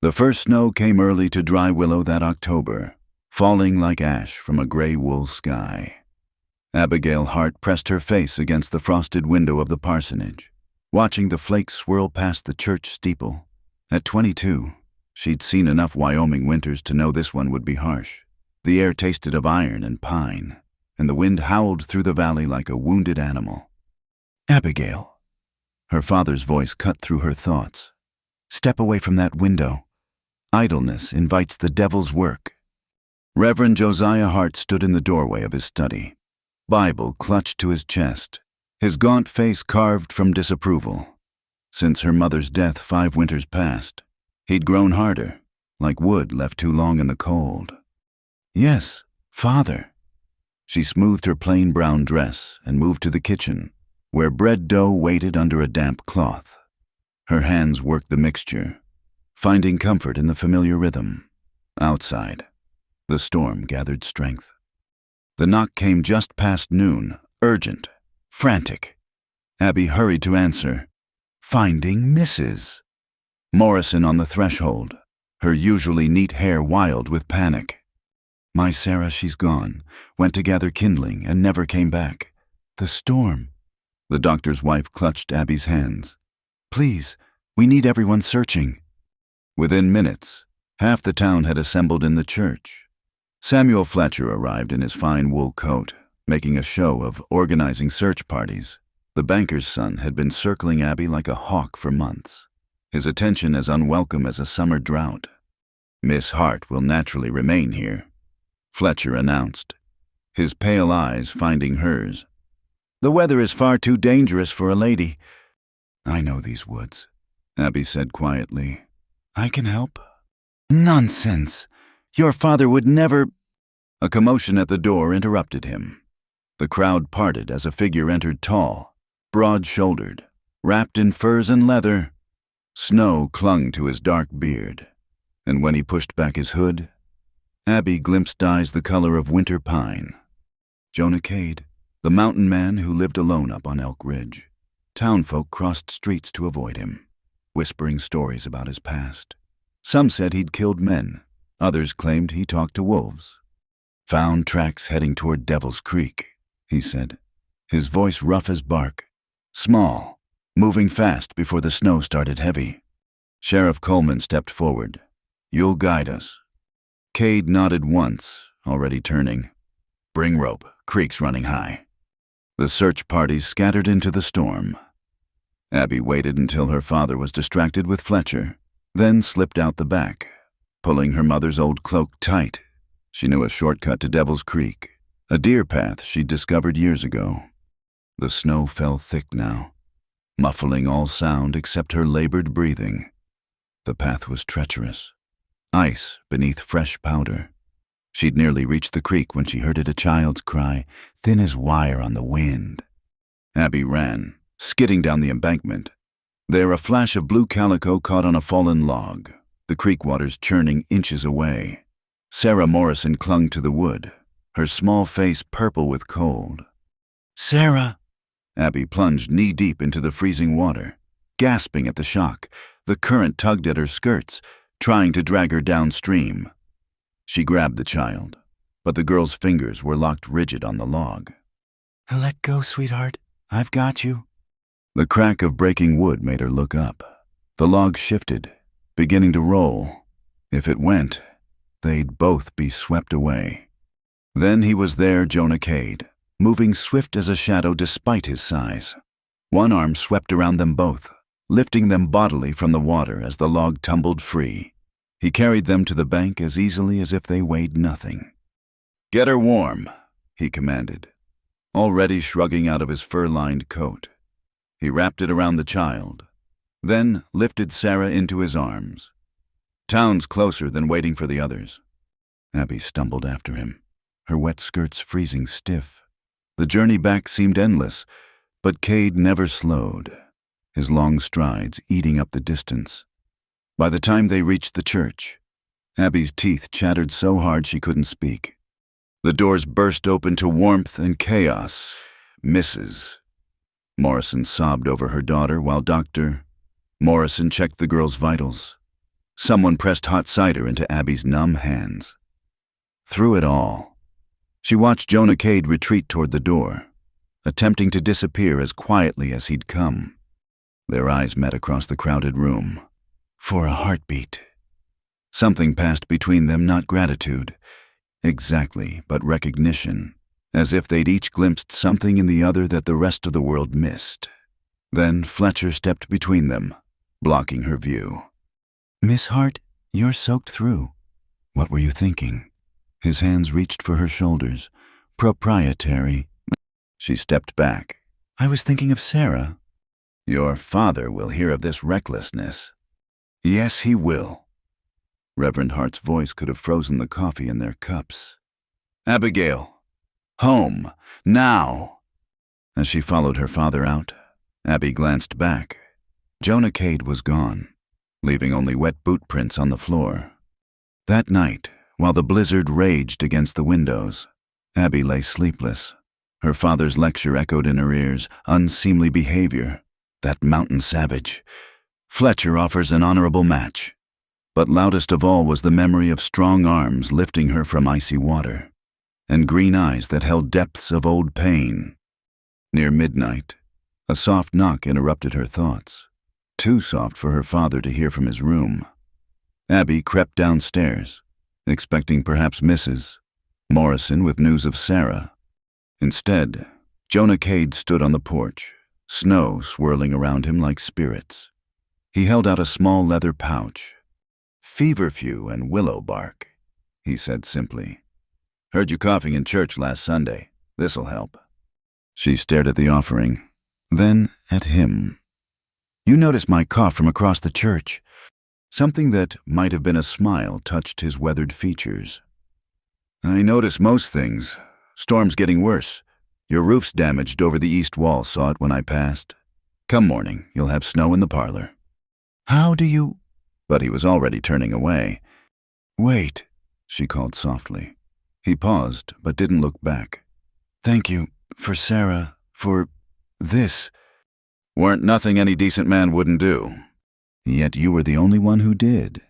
The first snow came early to Dry Willow that October, falling like ash from a gray wool sky. Abigail Hart pressed her face against the frosted window of the parsonage, watching the flakes swirl past the church steeple. At 22, she'd seen enough Wyoming winters to know this one would be harsh. The air tasted of iron and pine, and the wind howled through the valley like a wounded animal. "Abigail." Her father's voice cut through her thoughts. "Step away from that window. Idleness invites the devil's work." Reverend Josiah Hart stood in the doorway of his study, Bible clutched to his chest, his gaunt face carved from disapproval. Since her mother's death 5 winters past, he'd grown harder, like wood left too long in the cold. "Yes, Father." She smoothed her plain brown dress and moved to the kitchen, where bread dough waited under a damp cloth. Her hands worked the mixture, finding comfort in the familiar rhythm. Outside, the storm gathered strength. The knock came just past noon, urgent, frantic. Abby hurried to answer. Finding Mrs. Morrison on the threshold, her usually neat hair wild with panic. "My Sarah, she's gone. Went to gather kindling and never came back. The storm." The doctor's wife clutched Abby's hands. "Please, we need everyone searching." Within minutes, half the town had assembled in the church. Samuel Fletcher arrived in his fine wool coat, making a show of organizing search parties. The banker's son had been circling Abby like a hawk for months, his attention as unwelcome as a summer drought. "Miss Hart will naturally remain here," Fletcher announced, his pale eyes finding hers. "The weather is far too dangerous for a lady." "I know these woods," Abby said quietly. "I can help." "Nonsense! Your father would never—" A commotion at the door interrupted him. The crowd parted as a figure entered, tall, broad-shouldered, wrapped in furs and leather. Snow clung to his dark beard, and when he pushed back his hood, Abby glimpsed eyes the color of winter pine. Jonah Cade, the mountain man who lived alone up on Elk Ridge. Townfolk crossed streets to avoid him, whispering stories about his past. Some said he'd killed men. Others claimed he talked to wolves. "Found tracks heading toward Devil's Creek," he said, his voice rough as bark. "Small, moving fast before the snow started heavy." Sheriff Coleman stepped forward. "You'll guide us." Cade nodded once, already turning. "Bring rope, creek's running high." The search parties scattered into the storm. Abby waited until her father was distracted with Fletcher, then slipped out the back, pulling her mother's old cloak tight. She knew a shortcut to Devil's Creek, a deer path she'd discovered years ago. The snow fell thick now, muffling all sound except her labored breathing. The path was treacherous, ice beneath fresh powder. She'd nearly reached the creek when she heard a child's cry, thin as wire on the wind. Abby ran, skidding down the embankment. There, a flash of blue calico caught on a fallen log, the creek waters churning inches away. Sarah Morrison clung to the wood, her small face purple with cold. "Sarah!" Abby plunged knee-deep into the freezing water, gasping at the shock. The current tugged at her skirts, trying to drag her downstream. She grabbed the child, but the girl's fingers were locked rigid on the log. "Let go, sweetheart. I've got you." The crack of breaking wood made her look up. The log shifted, beginning to roll. If it went, they'd both be swept away. Then he was there, Jonah Cade, moving swift as a shadow despite his size. One arm swept around them both, lifting them bodily from the water as the log tumbled free. He carried them to the bank as easily as if they weighed nothing. "Get her warm," he commanded, already shrugging out of his fur-lined coat. He wrapped it around the child, then lifted Sarah into his arms. "Town's closer than waiting for the others." Abby stumbled after him, her wet skirts freezing stiff. The journey back seemed endless, but Cade never slowed, his long strides eating up the distance. By the time they reached the church, Abby's teeth chattered so hard she couldn't speak. The doors burst open to warmth and chaos. "Mrs." Morrison sobbed over her daughter while Dr. Morrison checked the girl's vitals. Someone pressed hot cider into Abby's numb hands. Through it all, she watched Jonah Cade retreat toward the door, attempting to disappear as quietly as he'd come. Their eyes met across the crowded room. For a heartbeat. Something passed between them, not gratitude, exactly, but recognition, as if they'd each glimpsed something in the other that the rest of the world missed. Then Fletcher stepped between them, blocking her view. "Miss Hart, you're soaked through. What were you thinking?" His hands reached for her shoulders. "Proprietary." She stepped back. "I was thinking of Sarah." "Your father will hear of this recklessness." "Yes, he will." Reverend Hart's voice could have frozen the coffee in their cups. "Abigail, home, now!" As she followed her father out, Abby glanced back. Jonah Cade was gone, leaving only wet boot prints on the floor. That night, while the blizzard raged against the windows, Abby lay sleepless. Her father's lecture echoed in her ears, unseemly behavior, that mountain savage. Fletcher offers an honorable match. But loudest of all was the memory of strong arms lifting her from icy water, and green eyes that held depths of old pain. Near midnight, a soft knock interrupted her thoughts, too soft for her father to hear from his room. Abby crept downstairs, expecting perhaps Mrs. Morrison with news of Sarah. Instead, Jonah Cade stood on the porch, snow swirling around him like spirits. He held out a small leather pouch. "Feverfew and willow bark," he said simply. "Heard you coughing in church last Sunday. This'll help." She stared at the offering, then at him. "You noticed my cough from across the church." Something that might have been a smile touched his weathered features. "I notice most things. Storm's getting worse. Your roof's damaged over the east wall, saw it when I passed. Come morning, you'll have snow in the parlor." "How do you—" But he was already turning away. "Wait," she called softly. He paused, but didn't look back. "Thank you, for Sarah, for this." "Weren't nothing any decent man wouldn't do." "Yet you were the only one who did."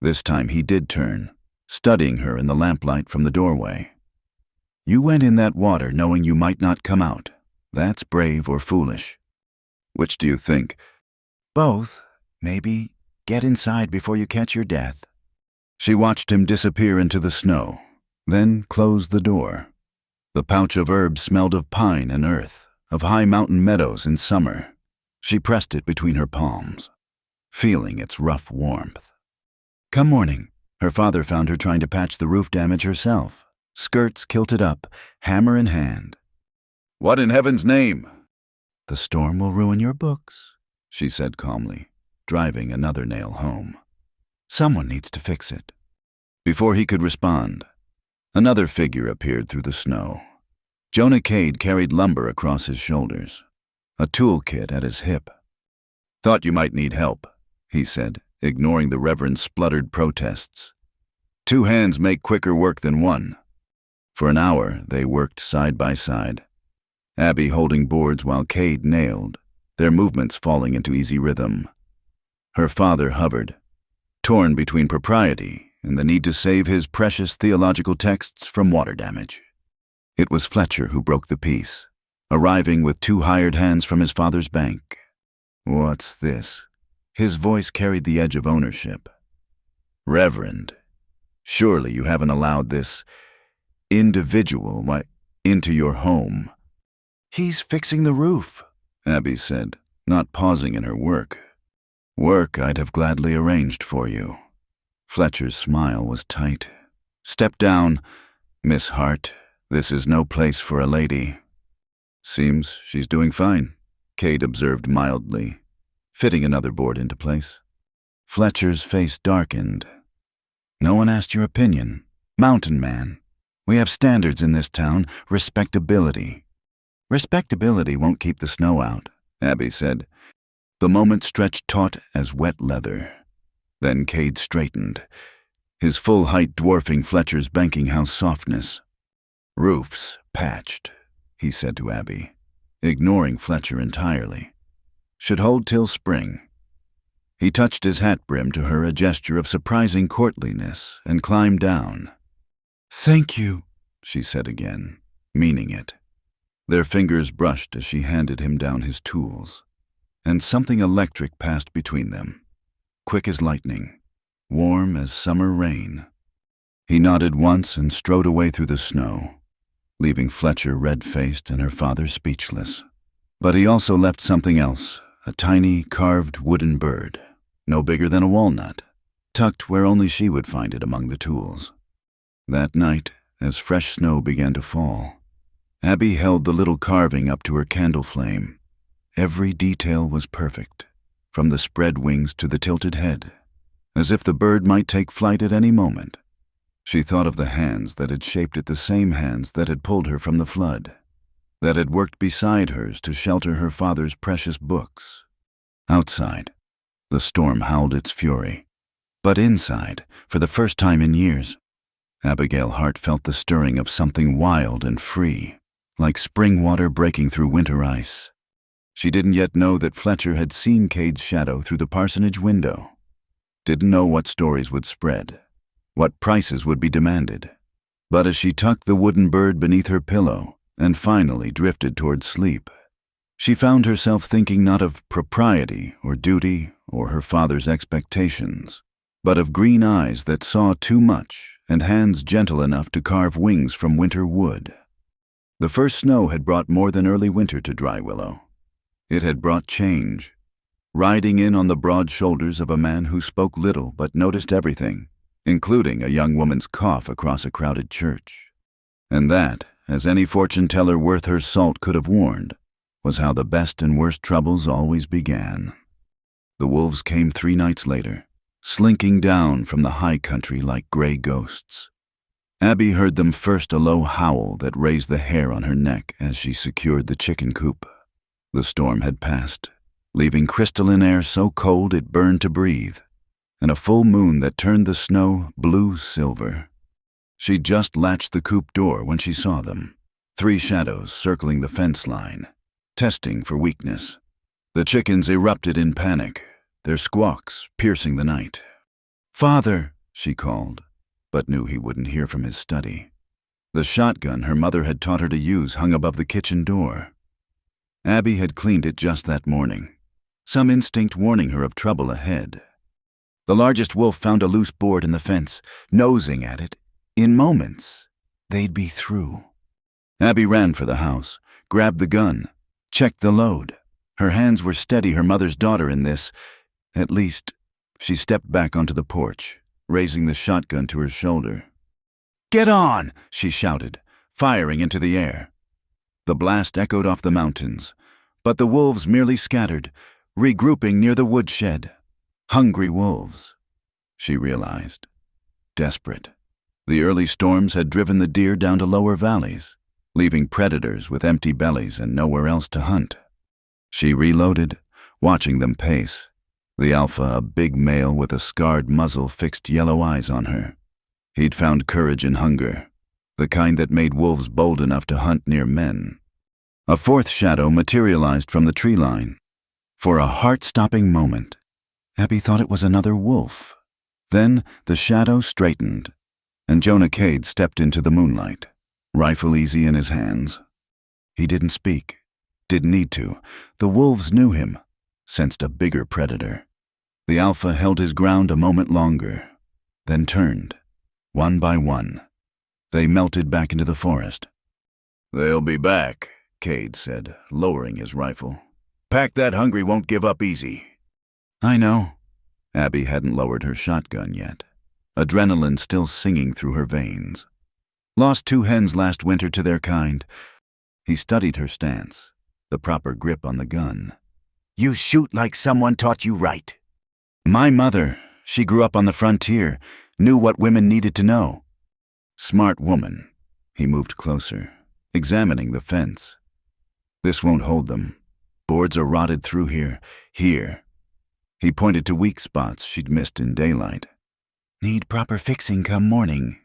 This time he did turn, studying her in the lamplight from the doorway. "You went in that water knowing you might not come out. That's brave or foolish." "Which do you think?" "Both. Maybe get inside before you catch your death." She watched him disappear into the snow, then closed the door. The pouch of herbs smelled of pine and earth, of high mountain meadows in summer. She pressed it between her palms, feeling its rough warmth. Come morning, her father found her trying to patch the roof damage herself, skirts kilted up, hammer in hand. "What in heaven's name?" "The storm will ruin your books," she said calmly, driving another nail home. "Someone needs to fix it." Before he could respond, another figure appeared through the snow. Jonah Cade carried lumber across his shoulders, a toolkit at his hip. "Thought you might need help," he said, ignoring the Reverend's spluttered protests. "Two hands make quicker work than one." For an hour, they worked side by side, Abby holding boards while Cade nailed, their movements falling into easy rhythm. Her father hovered, torn between propriety and the need to save his precious theological texts from water damage. It was Fletcher who broke the peace, arriving with 2 hired hands from his father's bank. "What's this?" His voice carried the edge of ownership. "Reverend, surely you haven't allowed this individual into your home." "He's fixing the roof," Abby said, not pausing in her work. "Work I'd have gladly arranged for you." Fletcher's smile was tight. "Step down, Miss Hart. This is no place for a lady." "Seems she's doing fine," Cade observed mildly, fitting another board into place. Fletcher's face darkened. "No one asked your opinion. Mountain man. We have standards in this town, respectability." "Respectability won't keep the snow out," Abby said. The moment stretched taut as wet leather. Then Cade straightened, his full height dwarfing Fletcher's banking house softness. "Roofs patched," he said to Abby, ignoring Fletcher entirely. "Should hold till spring." He touched his hat brim to her, a gesture of surprising courtliness, and climbed down. "Thank you," she said again, meaning it. Their fingers brushed as she handed him down his tools, and something electric passed between them, quick as lightning, warm as summer rain. He nodded once and strode away through the snow, leaving Fletcher red-faced and her father speechless. But he also left something else, a tiny carved wooden bird, no bigger than a walnut, tucked where only she would find it among the tools. That night, as fresh snow began to fall, Abby held the little carving up to her candle flame. Every detail was perfect, from the spread wings to the tilted head, as if the bird might take flight at any moment. She thought of the hands that had shaped it, the same hands that had pulled her from the flood, that had worked beside hers to shelter her father's precious books. Outside, the storm howled its fury, but inside, for the first time in years, Abigail Hart felt the stirring of something wild and free, like spring water breaking through winter ice. She didn't yet know that Fletcher had seen Cade's shadow through the parsonage window, didn't know what stories would spread, what prices would be demanded. But as she tucked the wooden bird beneath her pillow and finally drifted toward sleep, she found herself thinking not of propriety or duty or her father's expectations, but of green eyes that saw too much and hands gentle enough to carve wings from winter wood. The first snow had brought more than early winter to Dry Willow. It had brought change, riding in on the broad shoulders of a man who spoke little but noticed everything, including a young woman's cough across a crowded church. And that, as any fortune-teller worth her salt could have warned, was how the best and worst troubles always began. The wolves came 3 nights later, slinking down from the high country like gray ghosts. Abby heard them first, a low howl that raised the hair on her neck as she secured the chicken coop. The storm had passed, leaving crystalline air so cold it burned to breathe, and a full moon that turned the snow blue-silver. She just latched the coop door when she saw them, 3 shadows circling the fence line, testing for weakness. The chickens erupted in panic, their squawks piercing the night. "Father," she called, but knew he wouldn't hear from his study. The shotgun her mother had taught her to use hung above the kitchen door. Abby had cleaned it just that morning, some instinct warning her of trouble ahead. The largest wolf found a loose board in the fence, nosing at it. In moments, they'd be through. Abby ran for the house, grabbed the gun, checked the load. Her hands were steady, her mother's daughter in this. At least, she stepped back onto the porch, raising the shotgun to her shoulder. "Get on!" she shouted, firing into the air. The blast echoed off the mountains, but the wolves merely scattered, regrouping near the woodshed. Hungry wolves, she realized. Desperate. The early storms had driven the deer down to lower valleys, leaving predators with empty bellies and nowhere else to hunt. She reloaded, watching them pace. The alpha, a big male with a scarred muzzle, fixed yellow eyes on her. He'd found courage in hunger, the kind that made wolves bold enough to hunt near men. A 4th shadow materialized from the tree line. For a heart-stopping moment, Abby thought it was another wolf. Then the shadow straightened, and Jonah Cade stepped into the moonlight, rifle easy in his hands. He didn't speak, didn't need to. The wolves knew him, sensed a bigger predator. The alpha held his ground a moment longer, then turned, one by one. They melted back into the forest. "They'll be back," Cade said, lowering his rifle. "Pack that hungry won't give up easy." "I know." Abby hadn't lowered her shotgun yet, adrenaline still singing through her veins. "Lost 2 hens last winter to their kind." He studied her stance, the proper grip on the gun. "You shoot like someone taught you right." "My mother, she grew up on the frontier, knew what women needed to know." "Smart woman." He moved closer, examining the fence. "This won't hold them. Boards are rotted through here. Here." He pointed to weak spots she'd missed in daylight. "Need proper fixing come morning."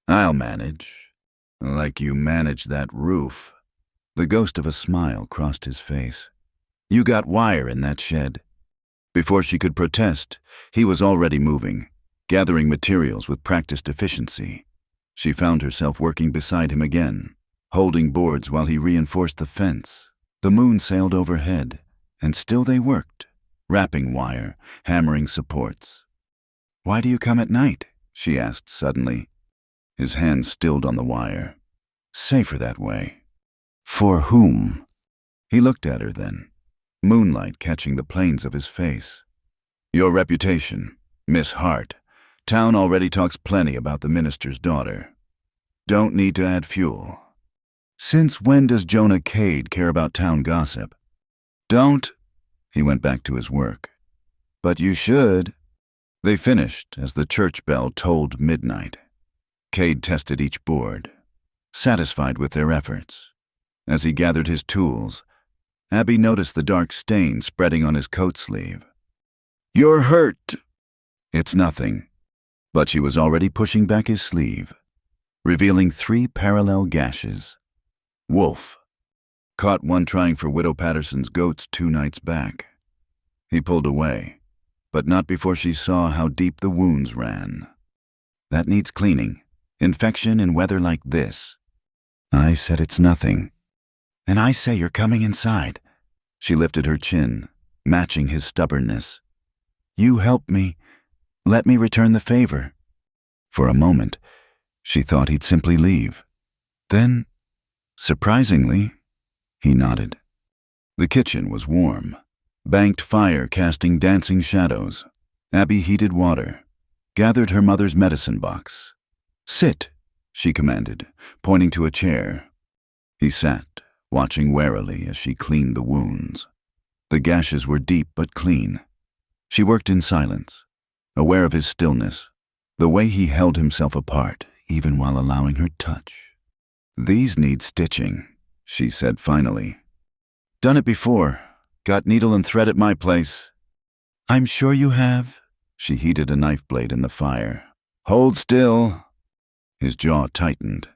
"I'll manage. Like you managed that roof." The ghost of a smile crossed his face. "You got wire in that shed." Before she could protest, he was already moving, gathering materials with practiced efficiency. She found herself working beside him again, holding boards while he reinforced the fence. The moon sailed overhead, and still they worked, wrapping wire, hammering supports. "Why do you come at night?" she asked suddenly. His hand stilled on the wire. "Safer that way." "For whom?" He looked at her then, moonlight catching the planes of his face. "Your reputation, Miss Hart. Town already talks plenty about the minister's daughter. Don't need to add fuel." "Since when does Jonah Cade care about town gossip?" "Don't." He went back to his work. "But you should." They finished as the church bell tolled midnight. Cade tested each board, satisfied with their efforts. As he gathered his tools, Abby noticed the dark stain spreading on his coat sleeve. "You're hurt." "It's nothing." But she was already pushing back his sleeve, revealing 3 parallel gashes. Wolf. Caught one trying for Widow Patterson's goats 2 nights back. He pulled away, but not before she saw how deep the wounds ran. "That needs cleaning. Infection in weather like this." "I said it's nothing." "And I say you're coming inside." She lifted her chin, matching his stubbornness. "You helped me. Let me return the favor." For a moment, she thought he'd simply leave. Then, surprisingly, he nodded. The kitchen was warm, banked fire casting dancing shadows. Abby heated water, gathered her mother's medicine box. "Sit," she commanded, pointing to a chair. He sat, watching warily as she cleaned the wounds. The gashes were deep but clean. She worked in silence, aware of his stillness, the way he held himself apart, even while allowing her touch. "These need stitching," she said finally. "Done it before. Got needle and thread at my place." "I'm sure you have." She heated a knife blade in the fire. "Hold still." His jaw tightened,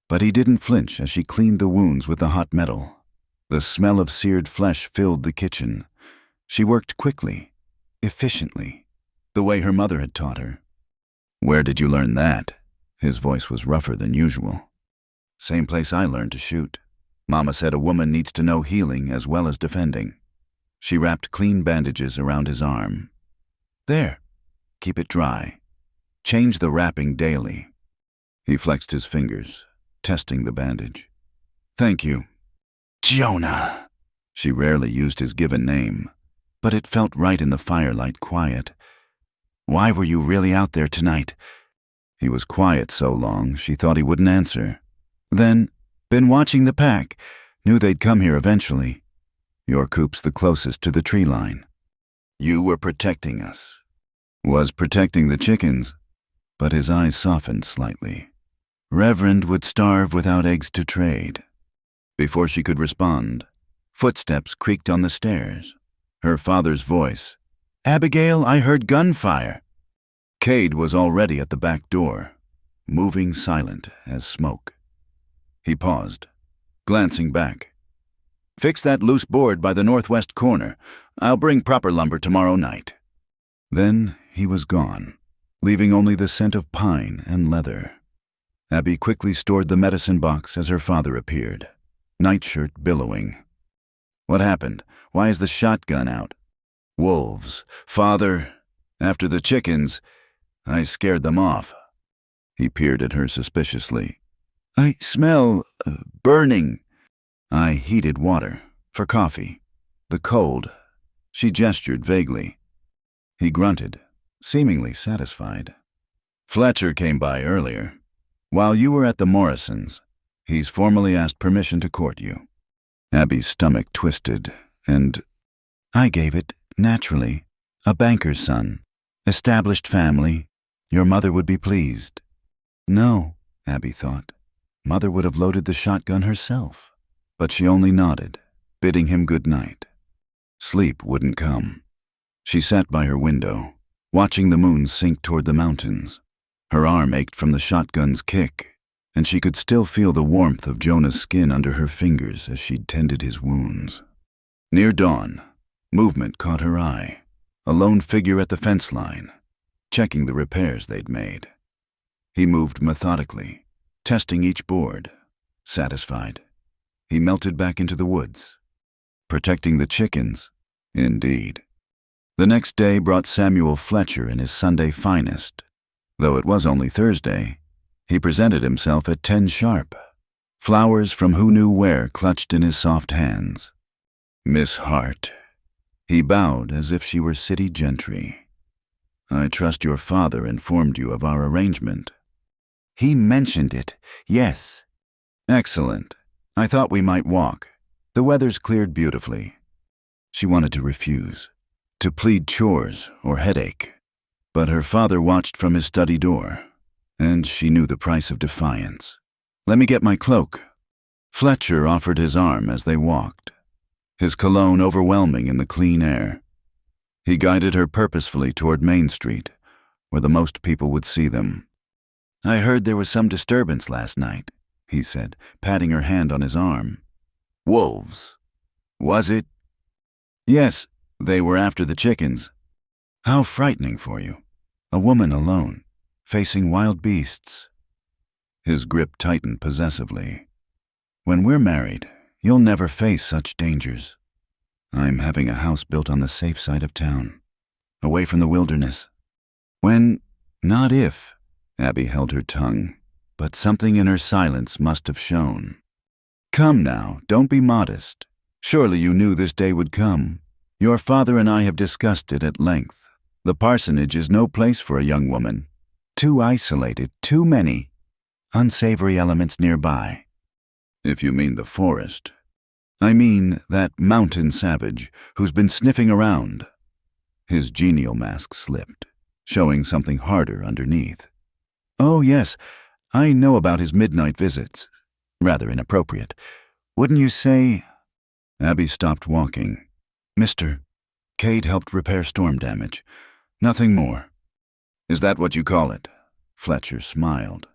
but he didn't flinch as she cleaned the wounds with the hot metal. The smell of seared flesh filled the kitchen. She worked quickly, efficiently, the way her mother had taught her. "Where did you learn that?" His voice was rougher than usual. "Same place I learned to shoot. Mama said a woman needs to know healing as well as defending." She wrapped clean bandages around his arm. "There, keep it dry. Change the wrapping daily." He flexed his fingers, testing the bandage. "Thank you." "Jonah." She rarely used his given name, but it felt right in the firelight quiet. "Why were you really out there tonight?" He was quiet so long she thought he wouldn't answer. Then, "Been watching the pack. Knew they'd come here eventually. Your coop's the closest to the tree line." "You were protecting us." "Was protecting the chickens." But his eyes softened slightly. "Reverend would starve without eggs to trade." Before she could respond, footsteps creaked on the stairs. Her father's voice. "Abigail, I heard gunfire." Cade was already at the back door, moving silent as smoke. He paused, glancing back. "Fix that loose board by the northwest corner. I'll bring proper lumber tomorrow night." Then he was gone, leaving only the scent of pine and leather. Abby quickly stored the medicine box as her father appeared, nightshirt billowing. "What happened? Why is the shotgun out?" "Wolves. Father, after the chickens, I scared them off." He peered at her suspiciously. "I smell burning." "I heated water for coffee. The cold." She gestured vaguely. He grunted, seemingly satisfied. "Fletcher came by earlier. While you were at the Morrisons, he's formally asked permission to court you." Abby's stomach twisted, and "I gave it, naturally. A banker's son. Established family. Your mother would be pleased." No, Abby thought. Mother would have loaded the shotgun herself. But she only nodded, bidding him good night. Sleep wouldn't come. She sat by her window, watching the moon sink toward the mountains. Her arm ached from the shotgun's kick, and she could still feel the warmth of Jonah's skin under her fingers as she tended his wounds. Near dawn, movement caught her eye. a lone figure at the fence line, checking the repairs they'd made. He moved methodically, testing each board. Satisfied, he melted back into the woods. Protecting the chickens, indeed. The next day brought Samuel Fletcher in his Sunday finest. Though it was only Thursday, he presented himself at 10 sharp. Flowers from who knew where clutched in his soft hands. Miss Hart. He bowed as if she were city gentry. I trust your father informed you of our arrangement. He mentioned it, yes. Excellent. I thought we might walk. The weather's cleared beautifully. She wanted to refuse, to plead chores or headache. But her father watched from his study door, and she knew the price of defiance. Let me get my cloak. Fletcher offered his arm as they walked, his cologne overwhelming in the clean air. He guided her purposefully toward Main Street, where the most people would see them. I heard there was some disturbance last night, he said, patting her hand on his arm. Wolves. Was it? Yes, they were after the chickens. How frightening for you. A woman alone, facing wild beasts. His grip tightened possessively. When we're married, you'll never face such dangers. I'm having a house built on the safe side of town, away from the wilderness. When, not if, Abby held her tongue, but something in her silence must have shown. Come now, don't be modest. Surely you knew this day would come. Your father and I have discussed it at length. The parsonage is no place for a young woman. Too isolated, too many unsavory elements nearby. If you mean the forest. I mean that mountain savage who's been sniffing around. His genial mask slipped, showing something harder underneath. Oh yes, I know about his midnight visits. Rather inappropriate. Wouldn't you say... Abby stopped walking. Mister, Cade helped repair storm damage. Nothing more. Is that what you call it? Fletcher smiled,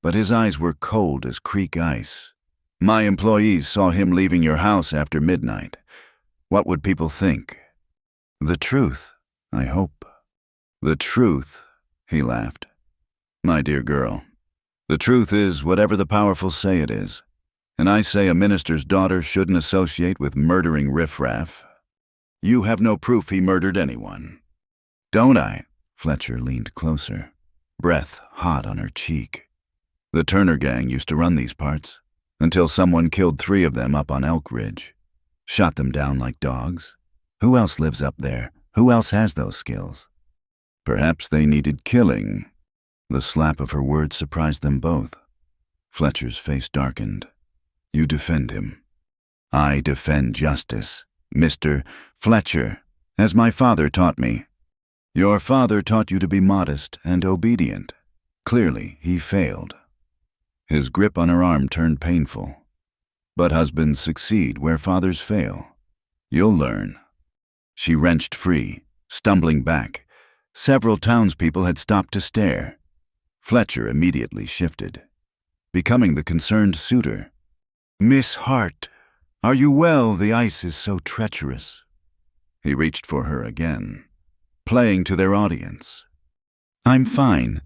but his eyes were cold as creek ice. My employees saw him leaving your house after midnight. What would people think? The truth, I hope. The truth, he laughed. My dear girl, the truth is whatever the powerful say it is, and I say a minister's daughter shouldn't associate with murdering riffraff. You have no proof he murdered anyone. Don't I? Fletcher leaned closer, breath hot on her cheek. The Turner gang used to run these parts, until someone killed 3 of them up on Elk Ridge. Shot them down like dogs. Who else lives up there? Who else has those skills? Perhaps they needed killing. The slap of her words surprised them both. Fletcher's face darkened. You defend him. I defend justice, Mr. Fletcher, as my father taught me. Your father taught you to be modest and obedient. Clearly, he failed. His grip on her arm turned painful. But husbands succeed where fathers fail. You'll learn. She wrenched free, stumbling back. Several townspeople had stopped to stare. Fletcher immediately shifted, becoming the concerned suitor. Miss Hart, are you well? The ice is so treacherous. He reached for her again, playing to their audience. I'm fine.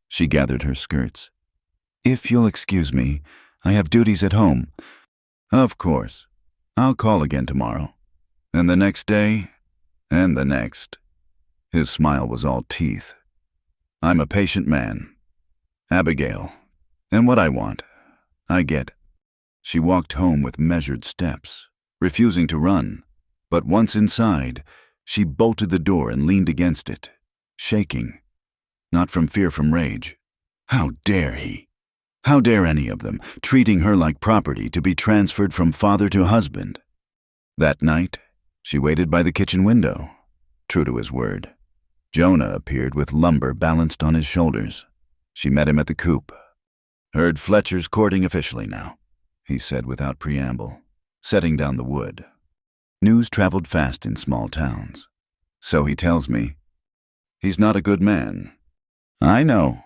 She gathered her skirts. If you'll excuse me, I have duties at home. Of course. I'll call again tomorrow. And the next day, and the next. His smile was all teeth. I'm a patient man. Abigail, and what I want, I get. She walked home with measured steps, refusing to run. But once inside, she bolted the door and leaned against it, shaking. Not from fear, from rage. How dare he? How dare any of them, treating her like property to be transferred from father to husband? That night, she waited by the kitchen window, true to his word. Jonah appeared with lumber balanced on his shoulders. She met him at the coop. Heard Fletcher's courting officially now, he said without preamble, setting down the wood. News traveled fast in small towns. So he tells me. He's not a good man. I know.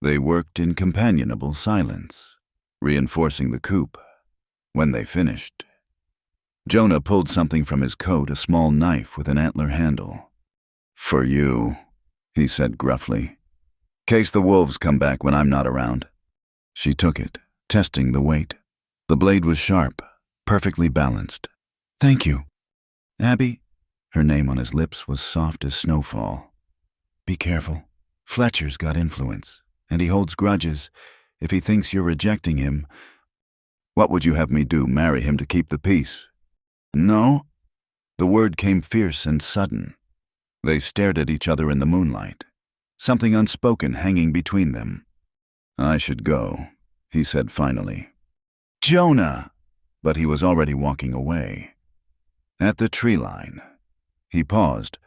They worked in companionable silence, reinforcing the coop. When they finished, Jonah pulled something from his coat, a small knife with an antler handle. For you, he said gruffly. Case the wolves come back when I'm not around. She took it, testing the weight. The blade was sharp, perfectly balanced. Thank you. Abby, her name on his lips was soft as snowfall. Be careful. Fletcher's got influence, and he holds grudges. If he thinks you're rejecting him, what would you have me do, marry him to keep the peace? No? The word came fierce and sudden. They stared at each other in the moonlight, something unspoken hanging between them. I should go, he said finally. Jonah! But he was already walking away. At the tree line. He paused.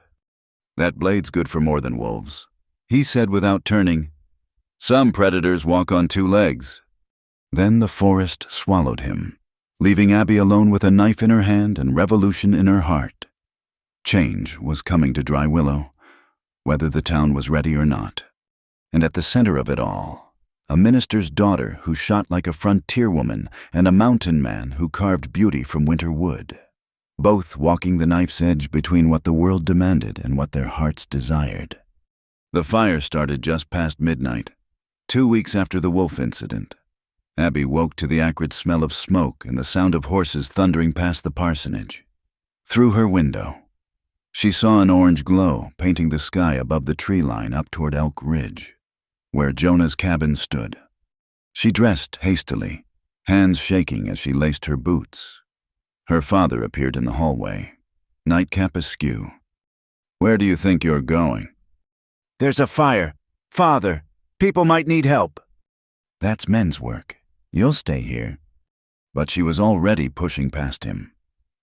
That blade's good for more than wolves, he said without turning. Some predators walk on two legs. Then the forest swallowed him, leaving Abby alone with a knife in her hand and revolution in her heart. Change was coming to Dry Willow, whether the town was ready or not. And at the center of it all, a minister's daughter who shot like a frontier woman and a mountain man who carved beauty from winter wood, both walking the knife's edge between what the world demanded and what their hearts desired. The fire started just past midnight, 2 weeks after the wolf incident. Abby woke to the acrid smell of smoke and the sound of horses thundering past the parsonage. Through her window, she saw an orange glow painting the sky above the tree line up toward Elk Ridge, where Jonah's cabin stood. She dressed hastily, hands shaking as she laced her boots. Her father appeared in the hallway, nightcap askew. Where do you think you're going? There's a fire. Father, people might need help. That's men's work. You'll stay here. But she was already pushing past him,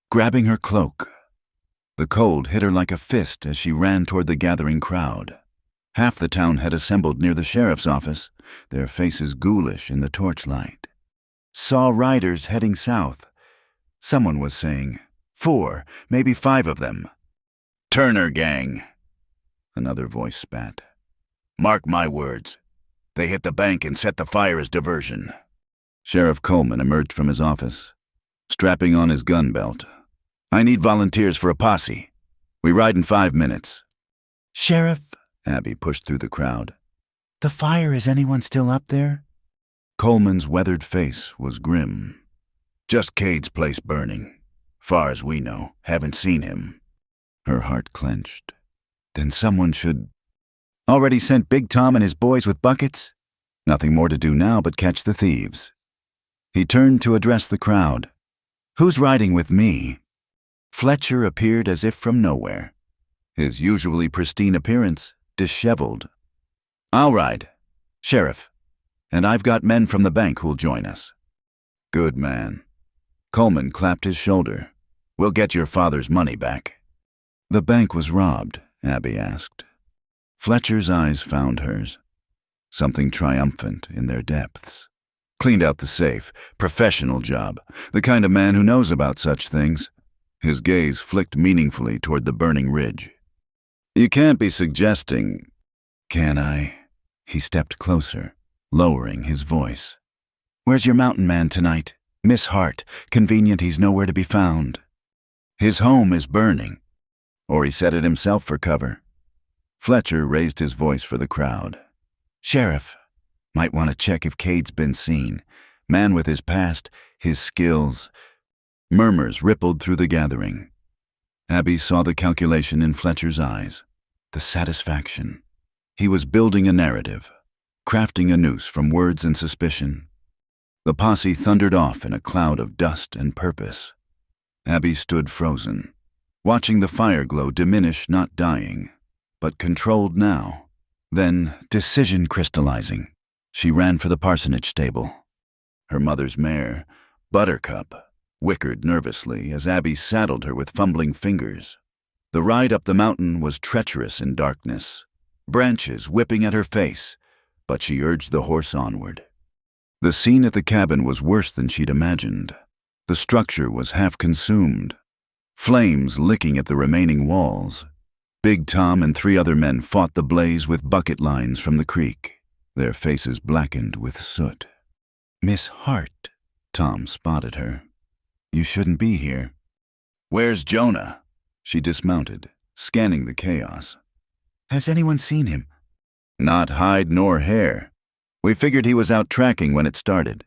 grabbing her cloak. The cold hit her like a fist as she ran toward the gathering crowd. Half the town had assembled near the sheriff's office, their faces ghoulish in the torchlight. Saw riders heading south. Someone was saying, 4, maybe 5 of them. Turner gang, another voice spat. Mark my words. They hit the bank and set the fire as diversion. Sheriff Coleman emerged from his office, strapping on his gun belt. I need volunteers for a posse. We ride in 5 minutes. Sheriff, Abby pushed through the crowd. The fire, is anyone still up there? Coleman's weathered face was grim. Just Cade's place burning. Far as we know, haven't seen him. Her heart clenched. Then someone should... Already sent Big Tom and his boys with buckets? Nothing more to do now but catch the thieves. He turned to address the crowd. Who's riding with me? Fletcher appeared as if from nowhere, his usually pristine appearance disheveled. I'll ride, Sheriff, and I've got men from the bank who'll join us. Good man. Coleman clapped his shoulder. We'll get your father's money back. The bank was robbed, Abby asked. Fletcher's eyes found hers, something triumphant in their depths. Cleaned out the safe, professional job, the kind of man who knows about such things. His gaze flicked meaningfully toward the burning ridge. You can't be suggesting... Can I? He stepped closer, lowering his voice. Where's your mountain man tonight? Miss Hart. Convenient he's nowhere to be found. His home is burning. Or he set it himself for cover. Fletcher raised his voice for the crowd. Sheriff, might want to check if Cade's been seen. Man with his past, his skills. Murmurs rippled through the gathering. Abby saw the calculation in Fletcher's eyes, the satisfaction. He was building a narrative, crafting a noose from words and suspicion. The posse thundered off in a cloud of dust and purpose. Abby stood frozen, watching the fire glow diminish, not dying, but controlled now. Then, decision crystallizing, she ran for the parsonage stable. Her mother's mare, Buttercup, whickered nervously as Abby saddled her with fumbling fingers. The ride up the mountain was treacherous in darkness, branches whipping at her face, but she urged the horse onward. The scene at the cabin was worse than she'd imagined. The structure was half consumed, flames licking at the remaining walls. Big Tom and 3 other men fought the blaze with bucket lines from the creek, their faces blackened with soot. Miss Hart, Tom spotted her. You shouldn't be here. Where's Jonah? She dismounted, scanning the chaos. Has anyone seen him? Not hide nor hair. We figured he was out tracking when it started.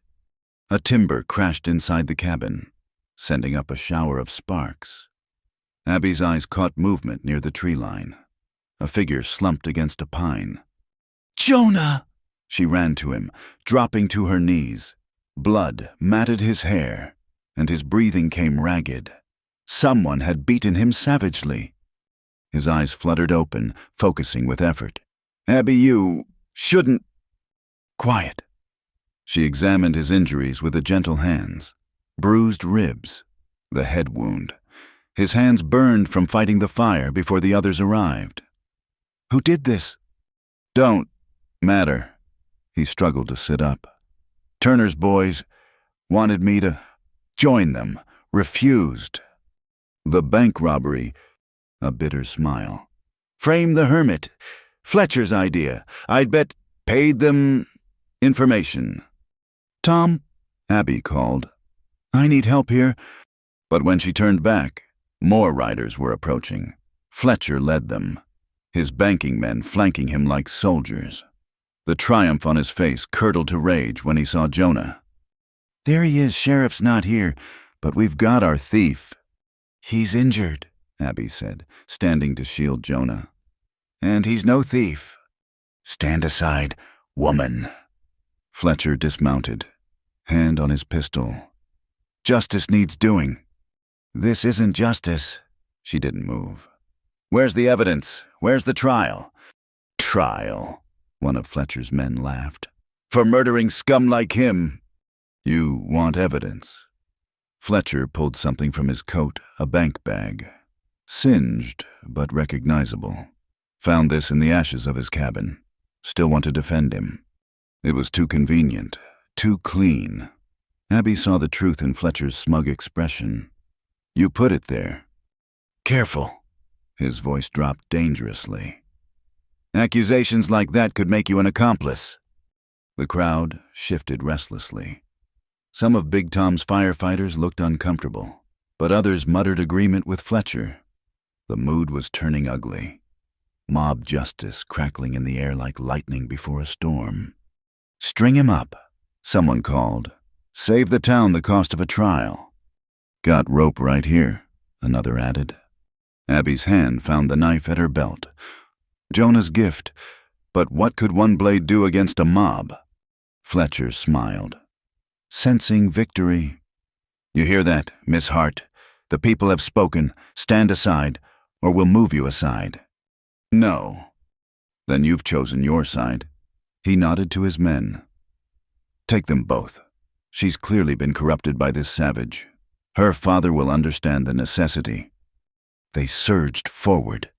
A timber crashed inside the cabin, sending up a shower of sparks. Abby's eyes caught movement near the tree line. A figure slumped against a pine. "Jonah!" She ran to him, dropping to her knees. Blood matted his hair, and his breathing came ragged. Someone had beaten him savagely. His eyes fluttered open, focusing with effort. "Abby, you shouldn't—" "Quiet." She examined his injuries with gentle hands. Bruised ribs, the head wound. His hands burned from fighting the fire before the others arrived. "Who did this?" "Don't matter." He struggled to sit up. "Turner's boys wanted me to join them. Refused." "The bank robbery." A bitter smile. "Frame the hermit. Fletcher's idea. I'd bet paid them information." "Tom," Abby called. "I need help here." But when she turned back, more riders were approaching. Fletcher led them, his banking men flanking him like soldiers. The triumph on his face curdled to rage when he saw Jonah. "There he is, sheriff's not here, but we've got our thief." "He's injured," Abby said, standing to shield Jonah. "And he's no thief." "Stand aside, woman." Fletcher dismounted, hand on his pistol. "Justice needs doing." "This isn't justice." She didn't move. "Where's the evidence? Where's the trial?" "Trial?" One of Fletcher's men laughed. "For murdering scum like him." "You want evidence." Fletcher pulled something from his coat, a bank bag. Singed, but recognizable. Found this in the ashes of his cabin. Still want to defend him. It was too convenient, too clean. Abby saw the truth in Fletcher's smug expression. "You put it there." "Careful." His voice dropped dangerously. "Accusations like that could make you an accomplice." The crowd shifted restlessly. Some of Big Tom's firefighters looked uncomfortable, but others muttered agreement with Fletcher. The mood was turning ugly. Mob justice crackling in the air like lightning before a storm. "String him up," someone called. "Save the town the cost of a trial." "Got rope right here," another added. Abby's hand found the knife at her belt. Jonah's gift, but what could one blade do against a mob? Fletcher smiled. Sensing victory. "You hear that, Miss Hart? The people have spoken. Stand aside, or we'll move you aside." "No." "Then you've chosen your side." He nodded to his men. "Take them both. She's clearly been corrupted by this savage. Her father will understand the necessity." They surged forward.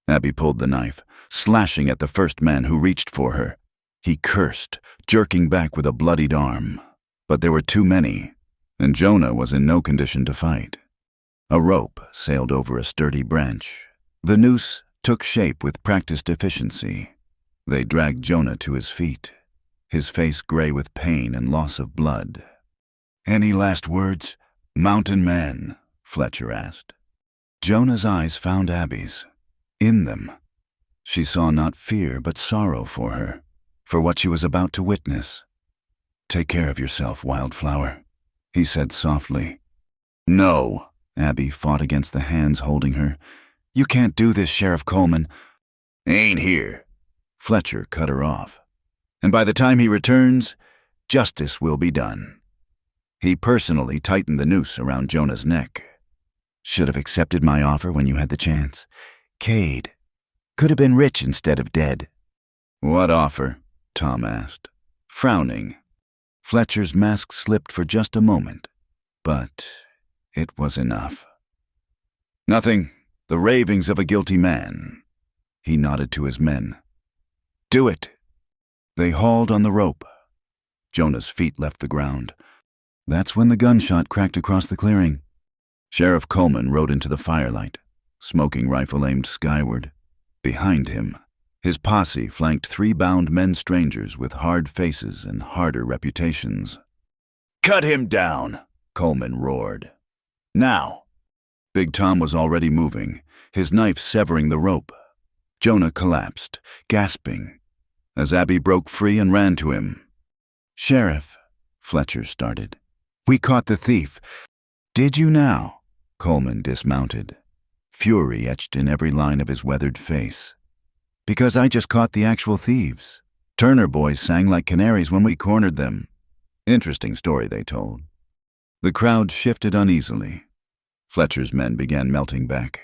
Abby pulled the knife, slashing at the first man who reached for her. He cursed, jerking back with a bloodied arm. But there were too many, and Jonah was in no condition to fight. A rope sailed over a sturdy branch. The noose took shape with practiced efficiency. They dragged Jonah to his feet, his face gray with pain and loss of blood. "Any last words, mountain man?" Fletcher asked. Jonah's eyes found Abby's. In them, she saw not fear but sorrow for her, for what she was about to witness. "Take care of yourself, Wildflower," he said softly. "No," Abby fought against the hands holding her. "You can't do this, Sheriff Coleman." "Ain't here." Fletcher cut her off. "And by the time he returns, justice will be done." He personally tightened the noose around Jonah's neck. "Should have accepted my offer when you had the chance. Cade. Could have been rich instead of dead." "What offer?" Tom asked, frowning. Fletcher's mask slipped for just a moment, but it was enough. "Nothing. The ravings of a guilty man." He nodded to his men. "Do it." They hauled on the rope. Jonah's feet left the ground. That's when the gunshot cracked across the clearing. Sheriff Coleman rode into the firelight, smoking rifle aimed skyward. Behind him, his posse flanked 3 bound men strangers with hard faces and harder reputations. "Cut him down," Coleman roared. "Now." Big Tom was already moving, his knife severing the rope. Jonah collapsed, gasping, as Abby broke free and ran to him. "Sheriff," Fletcher started. "We caught the thief." "Did you now?" Coleman dismounted, fury etched in every line of his weathered face. "Because I just caught the actual thieves. Turner boys sang like canaries when we cornered them." Interesting story, they told. The crowd shifted uneasily. Fletcher's men began melting back.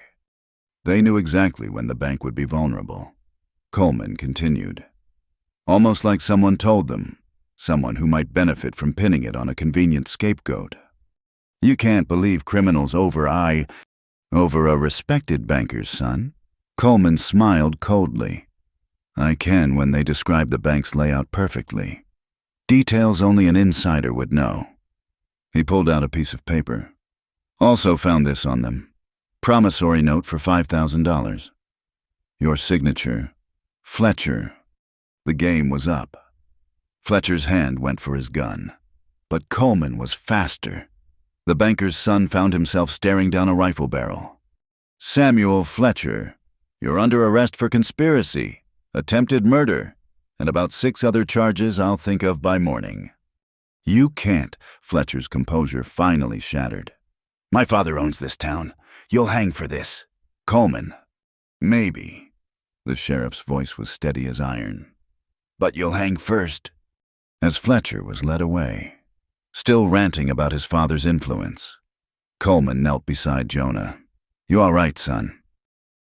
They knew exactly when the bank would be vulnerable. Coleman continued. "Almost like someone told them, someone who might benefit from pinning it on a convenient scapegoat. You can't believe criminals over a respected banker's son." Coleman smiled coldly. "I can when they describe the bank's layout perfectly. Details only an insider would know." He pulled out a piece of paper. "Also found this on them. Promissory note for $5,000. Your signature, Fletcher." The game was up. Fletcher's hand went for his gun. But Coleman was faster. The banker's son found himself staring down a rifle barrel. "Samuel Fletcher, you're under arrest for conspiracy, attempted murder, and about 6 other charges I'll think of by morning." "You can't," Fletcher's composure finally shattered. "My father owns this town. You'll hang for this." "Coleman." "Maybe." The sheriff's voice was steady as iron. "But you'll hang first." As Fletcher was led away, still ranting about his father's influence, Coleman knelt beside Jonah. "You all right, son?"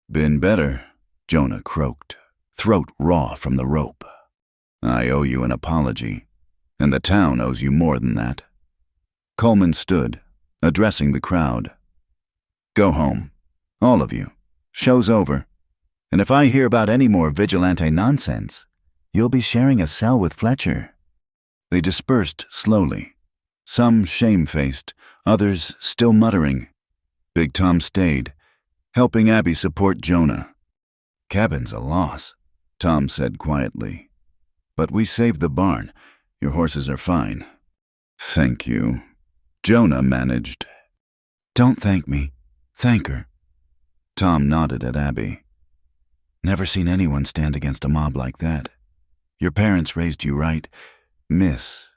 "Been better," Jonah croaked, throat raw from the rope. "I owe you an apology, and the town owes you more than that." Coleman stood, addressing the crowd. "Go home, all of you. Show's over. And if I hear about any more vigilante nonsense, you'll be sharing a cell with Fletcher." They dispersed slowly, some shamefaced, others still muttering. Big Tom stayed, helping Abby support Jonah. "Cabin's a loss," Tom said quietly. "But we saved the barn. Your horses are fine." "Thank you," Jonah managed. "Don't thank me. Thank her." Tom nodded at Abby. "Never seen anyone stand against a mob like that. Your parents raised you right, Miss."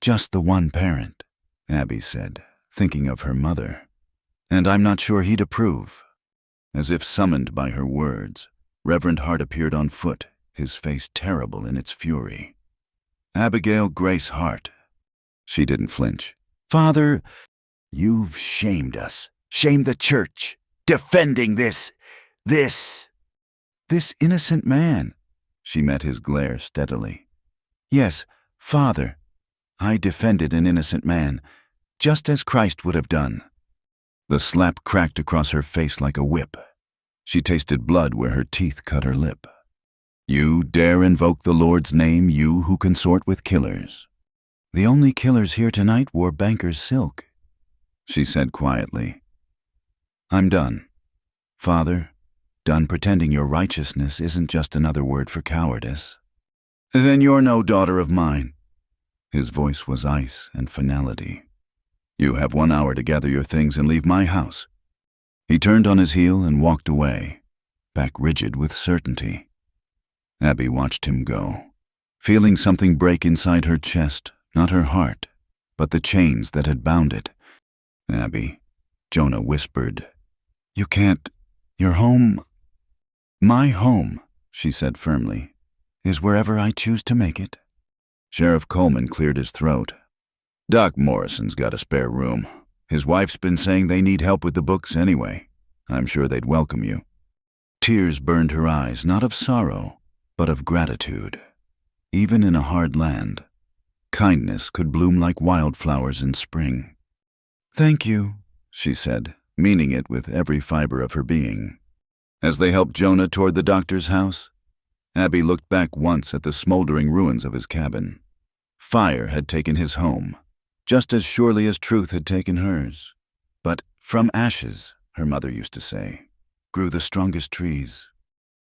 "Just the one parent," Abby said, thinking of her mother. "And I'm not sure he'd approve." As if summoned by her words, Reverend Hart appeared on foot, his face terrible in its fury. "Abigail Grace Hart." She didn't flinch. "Father, you've shamed us, shamed the church, defending this innocent man." She met his glare steadily. "Yes, Father, I defended an innocent man, just as Christ would have done." The slap cracked across her face like a whip. She tasted blood where her teeth cut her lip. "You dare invoke the Lord's name, you who consort with killers." "The only killers here tonight wore banker's silk," she said quietly. "I'm done. Father, done pretending your righteousness isn't just another word for cowardice." "Then you're no daughter of mine." His voice was ice and finality. "You have 1 hour to gather your things and leave my house." He turned on his heel and walked away, back rigid with certainty. Abby watched him go, feeling something break inside her chest, not her heart, but the chains that had bound it. "Abby," Jonah whispered, "you can't. Your home—" "My home," she said firmly, "is wherever I choose to make it." Sheriff Coleman cleared his throat. "Doc Morrison's got a spare room. His wife's been saying they need help with the books anyway. I'm sure they'd welcome you." Tears burned her eyes, not of sorrow, but of gratitude. Even in a hard land, kindness could bloom like wildflowers in spring. "Thank you," she said, meaning it with every fiber of her being. As they helped Jonah toward the doctor's house, Abby looked back once at the smoldering ruins of his cabin. Fire had taken his home, just as surely as truth had taken hers. But from ashes, her mother used to say, grew the strongest trees.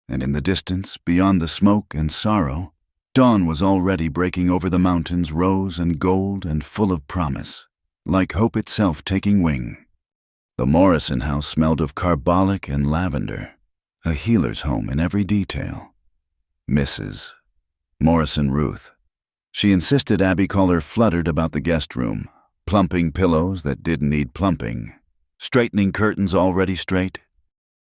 And in the distance, beyond the smoke and sorrow, dawn was already breaking over the mountains, rose and gold and full of promise, like hope itself taking wing. The Morrison house smelled of carbolic and lavender, A healer's home in every detail. Mrs. Morrison Ruth. She insisted Abby call her fluttered about the guest room, plumping pillows that didn't need plumping, straightening curtains already straight.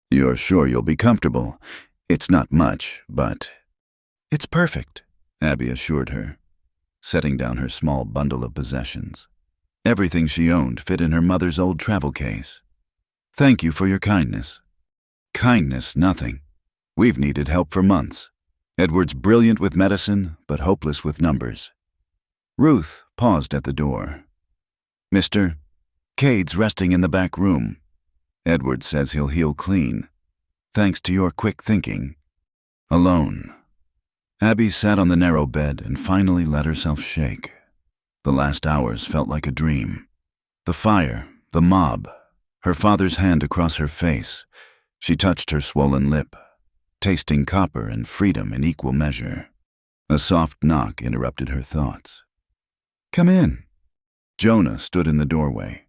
You're sure you'll be comfortable? It's not much, but... It's perfect, Abby assured her, setting down her small bundle of possessions. Everything she owned fit in her mother's old travel case. Thank you for your kindness. Kindness, nothing. We've needed help for months. Edward's brilliant with medicine, but hopeless with numbers. Ruth paused at the door. Mr. Cade's resting in the back room. Edward says he'll heal clean, thanks to your quick thinking. Alone. Abby sat on the narrow bed and finally let herself shake. The last hours felt like a dream. The fire, the mob, her father's hand across her face. She touched her swollen lip, tasting copper and freedom in equal measure. A soft knock interrupted her thoughts. Come in. Jonah stood in the doorway,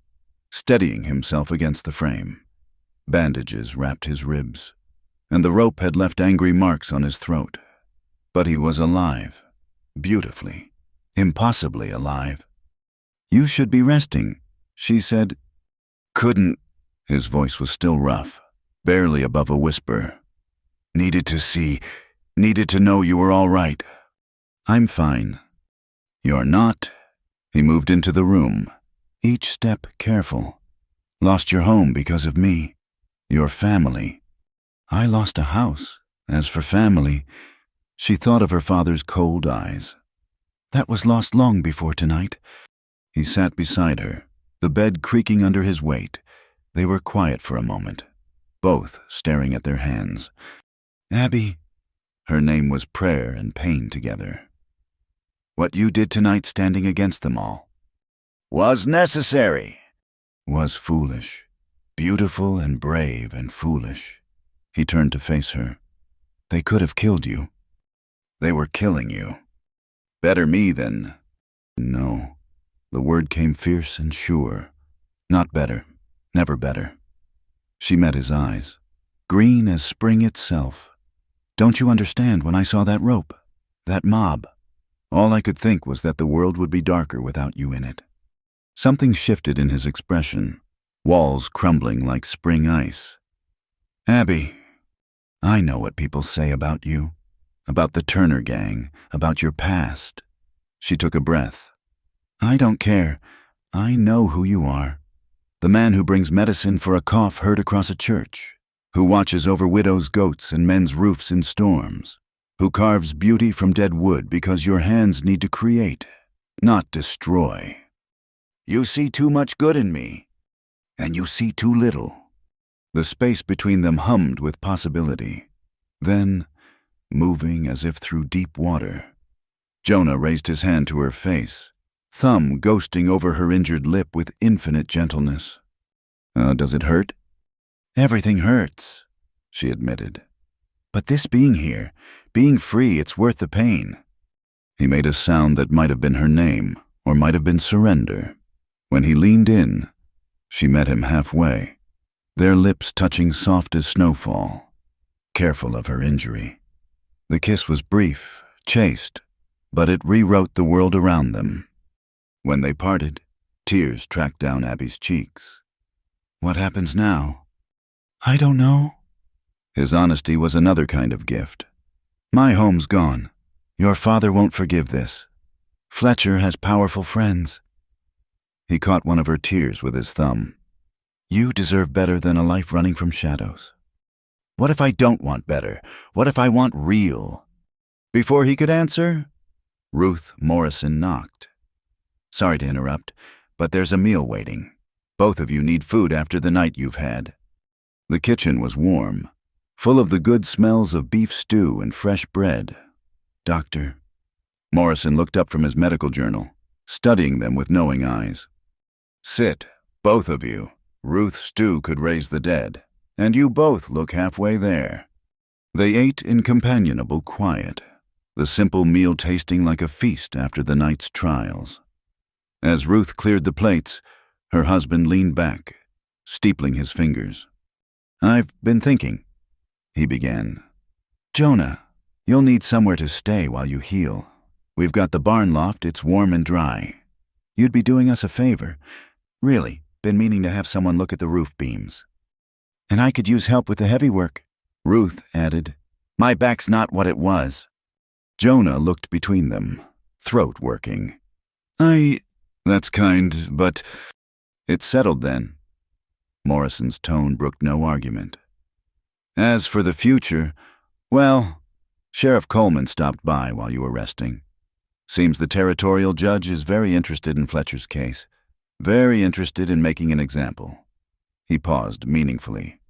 steadying himself against the frame. Bandages wrapped his ribs, and the rope had left angry marks on his throat. But he was alive, beautifully, impossibly alive. You should be resting, she said. Couldn't. His voice was still rough, barely above a whisper. Needed to know you were all right. I'm fine. You're not? He moved into the room, each step careful. Lost your home because of me. Your family. I lost a house. As for family, she thought of her father's cold eyes. That was lost long before tonight. He sat beside her, the bed creaking under his weight. They were quiet for a moment, both staring at their hands. Abby. Her name was prayer and pain together. What you did tonight standing against them all. Was necessary. Was foolish. Beautiful and brave and foolish. He turned to face her. They could have killed you. They were killing you. Better me than... No. The word came fierce and sure. Not better. Never better. She met his eyes. Green as spring itself. Don't you understand when I saw that rope? That mob? All I could think was that the world would be darker without you in it. Something shifted in his expression. Walls crumbling like spring ice. Abby, I know what people say about you. About the Turner gang. About your past. She took a breath. I don't care. I know who you are. The man who brings medicine for a cough heard across a church. Who watches over widows' goats and men's roofs in storms. Who carves beauty from dead wood because your hands need to create, not destroy. You see too much good in me. And you see too little. The space between them hummed with possibility. Then, moving as if through deep water, Jonah raised his hand to her face, thumb ghosting over her injured lip with infinite gentleness. Does it hurt? Everything hurts, she admitted. But this being here, being free, it's worth the pain. He made a sound that might have been her name, or might have been surrender. When he leaned in, she met him halfway, their lips touching soft as snowfall, careful of her injury. The kiss was brief, chaste, but it rewrote the world around them. When they parted, tears tracked down Abby's cheeks. What happens now? I don't know. His honesty was another kind of gift. My home's gone. Your father won't forgive this. Fletcher has powerful friends. He caught one of her tears with his thumb. You deserve better than a life running from shadows. What if I don't want better? What if I want real? Before he could answer, Ruth Morrison knocked. Sorry to interrupt, but there's a meal waiting. Both of you need food after the night you've had. The kitchen was warm, full of the good smells of beef stew and fresh bread. Doctor. Morrison looked up from his medical journal, studying them with knowing eyes. Sit, both of you. Ruth's stew could raise the dead, and you both look halfway there. They ate in companionable quiet, the simple meal tasting like a feast after the night's trials. As Ruth cleared the plates, her husband leaned back, steepling his fingers. I've been thinking. he began. "Jonah, you'll need somewhere to stay while you heal. We've got the barn loft, it's warm and dry. You'd be doing us a favor. Really, been meaning to have someone look at the roof beams. And I could use help with the heavy work," Ruth added. "My back's not what it was." Jonah looked between them, throat working. That's kind, but..." "It's settled then." Morrison's tone brooked no argument. "As for the future, well, Sheriff Coleman stopped by while you were resting. Seems the territorial judge is very interested in Fletcher's case. Very interested in making an example." He paused meaningfully.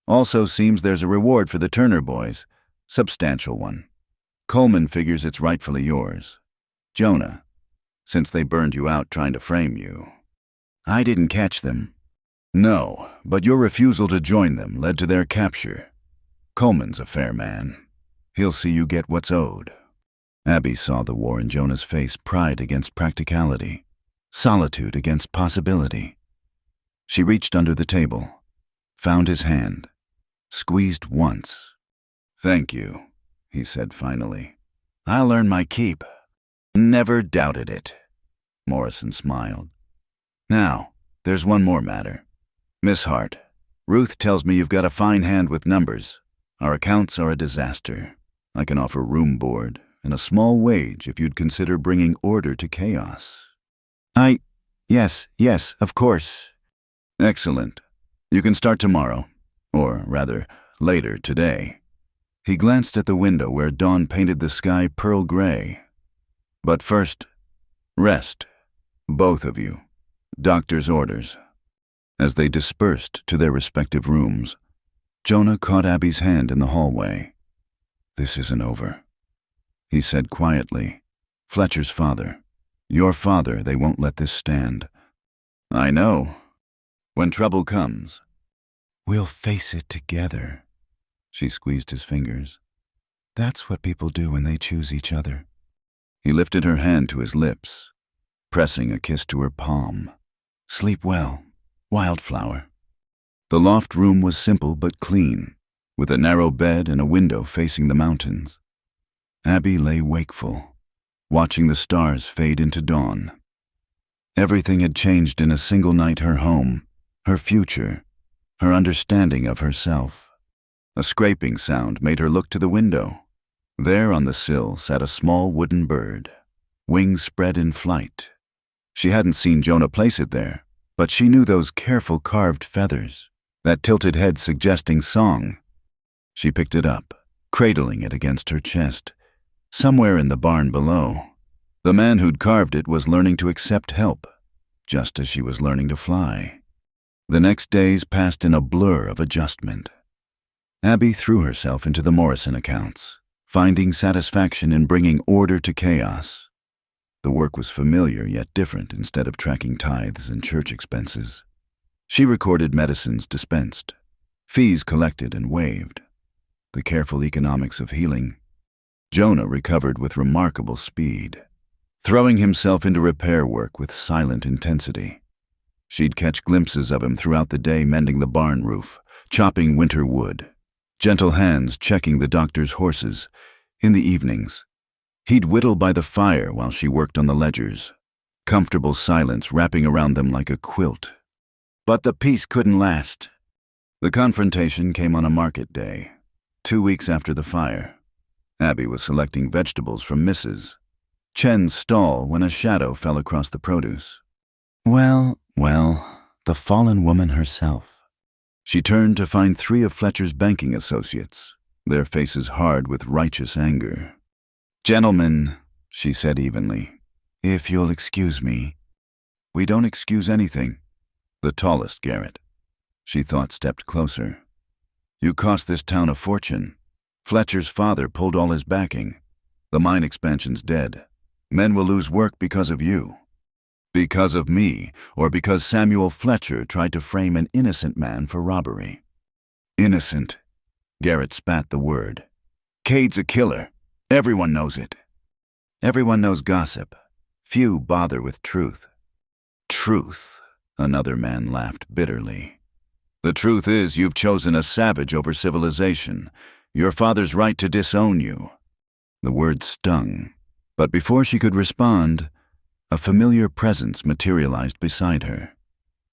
"Also seems there's a reward for the Turner boys. Substantial one. Coleman figures it's rightfully yours. Jonah, since they burned you out trying to frame you." "I didn't catch them." "No, but your refusal to join them led to their capture. Coleman's a fair man. He'll see you get what's owed." Abby saw the war in Jonah's face, pride against practicality, solitude against possibility. She reached under the table, found his hand, squeezed once. "Thank you," he said finally. "I'll earn my keep." "Never doubted it." Morrison smiled. "Now, there's one more matter. Miss Hart, Ruth tells me you've got a fine hand with numbers. Our accounts are a disaster. I can offer room board and a small wage if you'd consider bringing order to chaos." Yes, of course." "Excellent. You can start tomorrow, or rather, later today." He glanced at the window where dawn painted the sky pearl gray. "But first, rest, both of you. Doctor's orders." As they dispersed to their respective rooms, Jonah caught Abby's hand in the hallway. "This isn't over," he said quietly. "Fletcher's father, your father, they won't let this stand." "I know. When trouble comes." "We'll face it together." She squeezed his fingers. "That's what people do when they choose each other." He lifted her hand to his lips, pressing a kiss to her palm. "Sleep well, Wildflower." The loft room was simple but clean, with a narrow bed and a window facing the mountains. Abby lay wakeful, watching the stars fade into dawn. Everything had changed in a single night: her home, her future, her understanding of herself. A scraping sound made her look to the window. There on the sill sat a small wooden bird, wings spread in flight. She hadn't seen Jonah place it there, but she knew those careful carved feathers, that tilted head suggesting song. She picked it up, cradling it against her chest. Somewhere in the barn below, the man who'd carved it was learning to accept help, just as she was learning to fly. The next days passed in a blur of adjustment. Abby threw herself into the Morrison accounts, finding satisfaction in bringing order to chaos. The work was familiar yet different instead of tracking tithes and church expenses. She recorded medicines dispensed, fees collected and waived, the careful economics of healing. Jonah recovered with remarkable speed, throwing himself into repair work with silent intensity. She'd catch glimpses of him throughout the day mending the barn roof, chopping winter wood, gentle hands checking the doctor's horses. In the evenings, he'd whittle by the fire while she worked on the ledgers, comfortable silence wrapping around them like a quilt. But the peace couldn't last. The confrontation came on a market day, 2 weeks after the fire. Abby was selecting vegetables from Mrs. Chen's stall when a shadow fell across the produce. Well, the fallen woman herself. She turned to find 3 of Fletcher's banking associates, their faces hard with righteous anger. "Gentlemen," she said evenly, "if you'll excuse me." "We don't excuse anything." The tallest Garrett, she thought, stepped closer. "You cost this town a fortune. Fletcher's father pulled all his backing. The mine expansion's dead. Men will lose work because of you. Because of me, or because Samuel Fletcher tried to frame an innocent man for robbery." "Innocent." Garrett spat the word. "Cade's a killer. Everyone knows it." "Everyone knows gossip. Few bother with truth." "Truth," another man laughed bitterly. The truth is, you've chosen a savage over civilization. Your father's right to disown you." The words stung, but before she could respond, a familiar presence materialized beside her.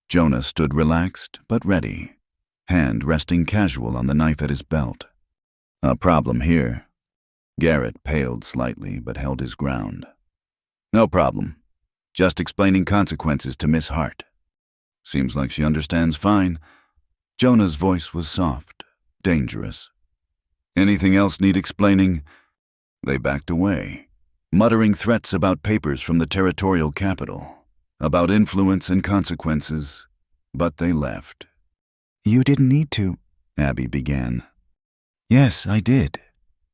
Jonah stood relaxed but ready, hand resting casual on the knife at his belt. "A problem here." Garrett paled slightly but held his ground. "No problem. Just explaining consequences to Miss Hart." "Seems like she understands fine." Jonah's voice was soft, dangerous. "Anything else need explaining?" They backed away, muttering threats about papers from the territorial capital, about influence and consequences, but they left. "You didn't need to," Abby began. "Yes, I did."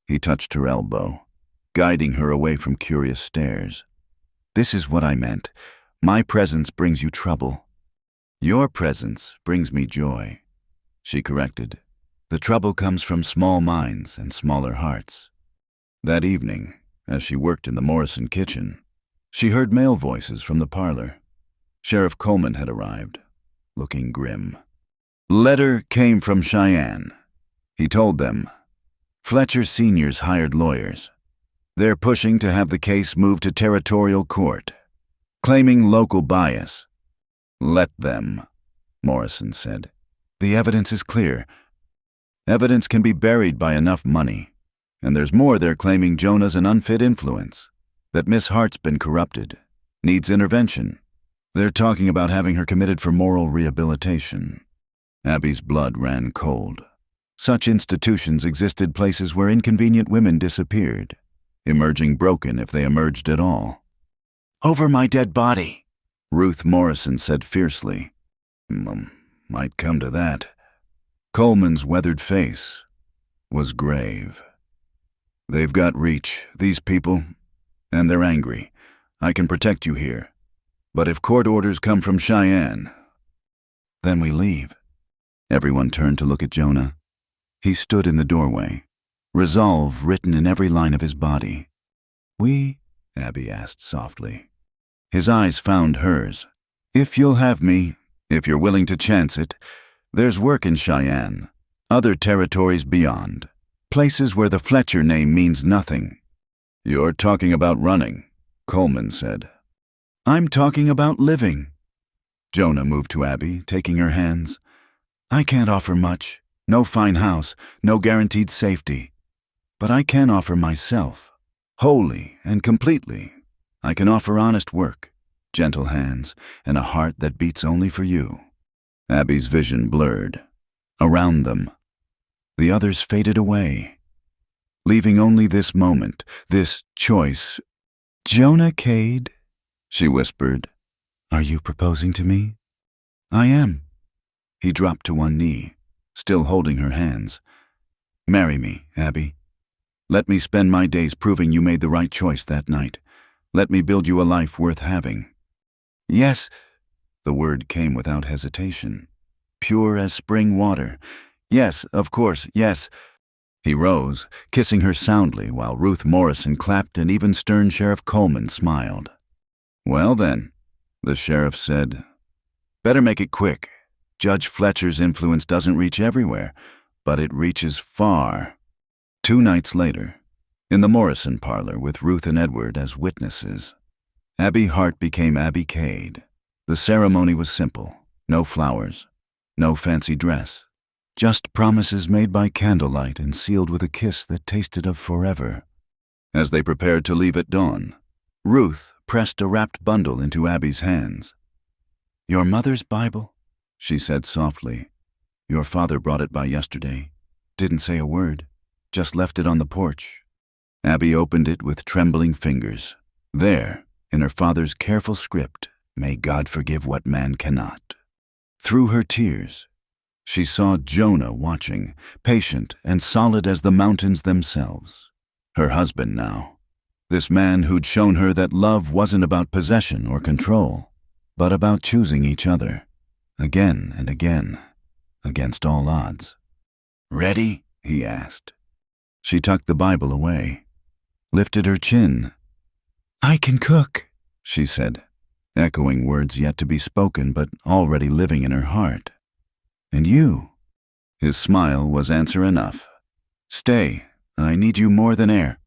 He touched her elbow, guiding her away from curious stares. "This is what I meant. My presence brings you trouble." "Your presence brings me joy," she corrected. "The trouble comes from small minds and smaller hearts." That evening, as she worked in the Morrison kitchen, she heard male voices from the parlor. Sheriff Coleman had arrived, looking grim. Letter came from Cheyenne. He told them, "Fletcher Sr.'s hired lawyers. They're pushing to have the case moved to territorial court, claiming local bias." "Let them," Morrison said. "The evidence is clear. Evidence can be buried by enough money. And there's more. They're claiming Jonah's an unfit influence, that Miss Hart's been corrupted, needs intervention. They're talking about having her committed for moral rehabilitation." Abby's blood ran cold. Such institutions existed places where inconvenient women disappeared, emerging broken if they emerged at all. "Over my dead body," Ruth Morrison said fiercely. Might come to that." Coleman's weathered face was grave. "They've got reach, these people, and they're angry. I can protect you here. But if court orders come from Cheyenne, then we leave." Everyone turned to look at Jonah. He stood in the doorway, resolve written in every line of his body. "We?" Abby asked softly. His eyes found hers. "If you'll have me, if you're willing to chance it, there's work in Cheyenne, other territories beyond, places where the Fletcher name means nothing." "You're talking about running," Coleman said. "I'm talking about living." Jonah moved to Abby, taking her hands. "I can't offer much. No fine house, no guaranteed safety. But I can offer myself, wholly and completely. I can offer honest work, gentle hands, and a heart that beats only for you." Abby's vision blurred. Around them, the others faded away, leaving only this moment, this choice. "Jonah Cade," she whispered, "are you proposing to me?" "I am." He dropped to one knee, still holding her hands. "Marry me, Abby. Let me spend my days proving you made the right choice that night. Let me build you a life worth having." "Yes." The word came without hesitation, pure as spring water. "Yes, of course, yes." He rose, kissing her soundly while Ruth Morrison clapped and even stern Sheriff Coleman smiled. "Well then," the sheriff said, "better make it quick. Judge Fletcher's influence doesn't reach everywhere, but it reaches far." 2 nights later, in the Morrison parlor with Ruth and Edward as witnesses, Abby Hart became Abby Cade. The ceremony was simple. No flowers, no fancy dress, just promises made by candlelight and sealed with a kiss that tasted of forever. As they prepared to leave at dawn, Ruth pressed a wrapped bundle into Abby's hands. "Your mother's Bible," she said softly. "Your father brought it by yesterday. Didn't say a word, just left it on the porch." Abby opened it with trembling fingers. There, in her father's careful script, "May God forgive what man cannot." Through her tears, she saw Jonah watching, patient and solid as the mountains themselves. Her husband now. This man who'd shown her that love wasn't about possession or control, but about choosing each other, again and again, against all odds. "Ready?" he asked. She tucked the Bible away, lifted her chin. "I can cook," she said, echoing words yet to be spoken but already living in her heart. And you?" His smile was answer enough. "Stay, I need you more than air."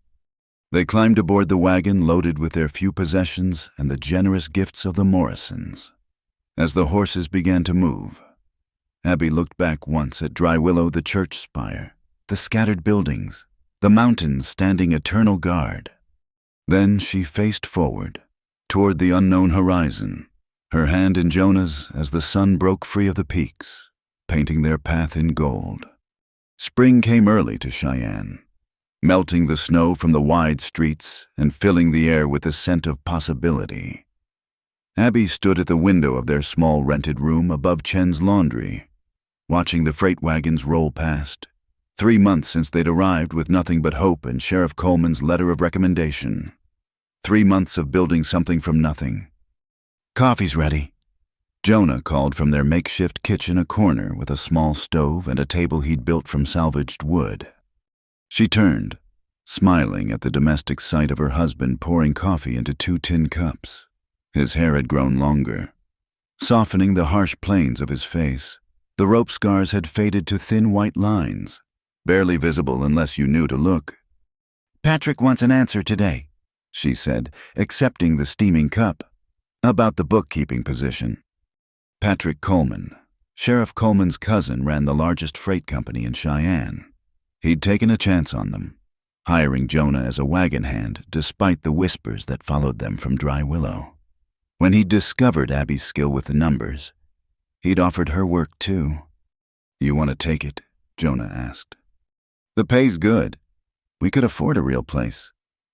They climbed aboard the wagon loaded with their few possessions and the generous gifts of the Morrisons. As the horses began to move, Abby looked back once at Dry Willow, the church spire, the scattered buildings, the mountains standing eternal guard. Then she faced forward, toward the unknown horizon, her hand in Jonah's as the sun broke free of the peaks, painting their path in gold. Spring came early to Cheyenne, melting the snow from the wide streets and filling the air with the scent of possibility. Abby stood at the window of their small rented room above Chen's laundry, watching the freight wagons roll past. 3 months since they'd arrived with nothing but hope and Sheriff Coleman's letter of recommendation. 3 months of building something from nothing. "Coffee's ready." Jonah called from their makeshift kitchen, a corner with a small stove and a table he'd built from salvaged wood. She turned, smiling at the domestic sight of her husband pouring coffee into 2 tin cups. His hair had grown longer, softening the harsh planes of his face. The rope scars had faded to thin white lines, barely visible unless you knew to look. "Patrick wants an answer today," she said, accepting the steaming cup. "About the bookkeeping position." Patrick Coleman, Sheriff Coleman's cousin, ran the largest freight company in Cheyenne. He'd taken a chance on them, hiring Jonah as a wagon hand despite the whispers that followed them from Dry Willow. When he'd discovered Abby's skill with the numbers, he'd offered her work too. "You want to take it?" Jonah asked. "The pay's good. We could afford a real place.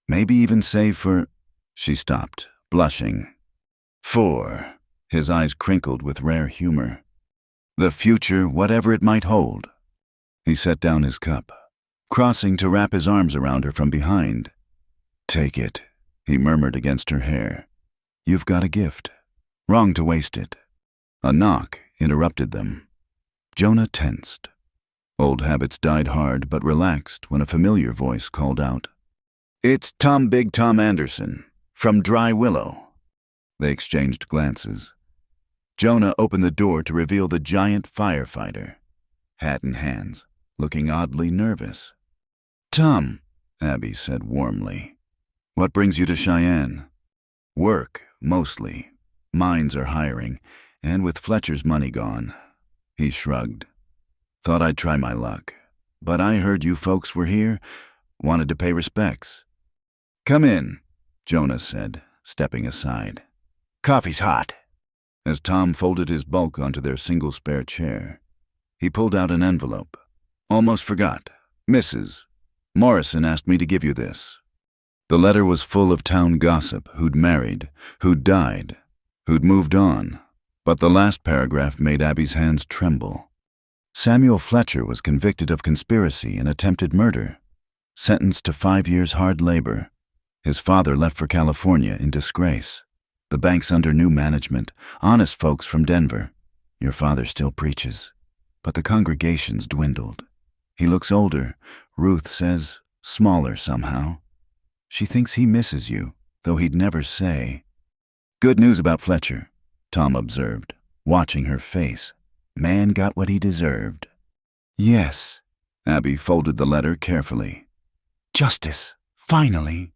Maybe even save for—" She stopped, blushing. "For—" His eyes crinkled with rare humor. "The future, whatever it might hold." He set down his cup, crossing to wrap his arms around her from behind. "Take it," he murmured against her hair. "You've got a gift. Wrong to waste it." A knock interrupted them. Jonah tensed. Old habits died hard but relaxed when a familiar voice called out, "It's Big Tom Anderson, from Dry Willow." They exchanged glances. Jonah opened the door to reveal the giant firefighter, hat in hands, looking oddly nervous. "Tom," Abby said warmly, "what brings you to Cheyenne?" "Work, mostly. Mines are hiring, and with Fletcher's money gone." He shrugged. "Thought I'd try my luck, but I heard you folks were here, wanted to pay respects." "Come in," Jonah said, stepping aside. "Coffee's hot." As Tom folded his bulk onto their single spare chair, he pulled out an envelope. "Almost forgot. Mrs. Morrison asked me to give you this." The letter was full of town gossip, who'd married, who'd died, who'd moved on, but the last paragraph made Abby's hands tremble. Samuel Fletcher was convicted of conspiracy and attempted murder, sentenced to 5 years hard labor. His father left for California in disgrace. The bank's under new management, honest folks from Denver. Your father still preaches, but the congregation's dwindled. He looks older, Ruth says, smaller somehow. She thinks he misses you, though he'd never say. "Good news about Fletcher," Tom observed, watching her face. "Man got what he deserved." "Yes." Abby folded the letter carefully. "Justice, finally."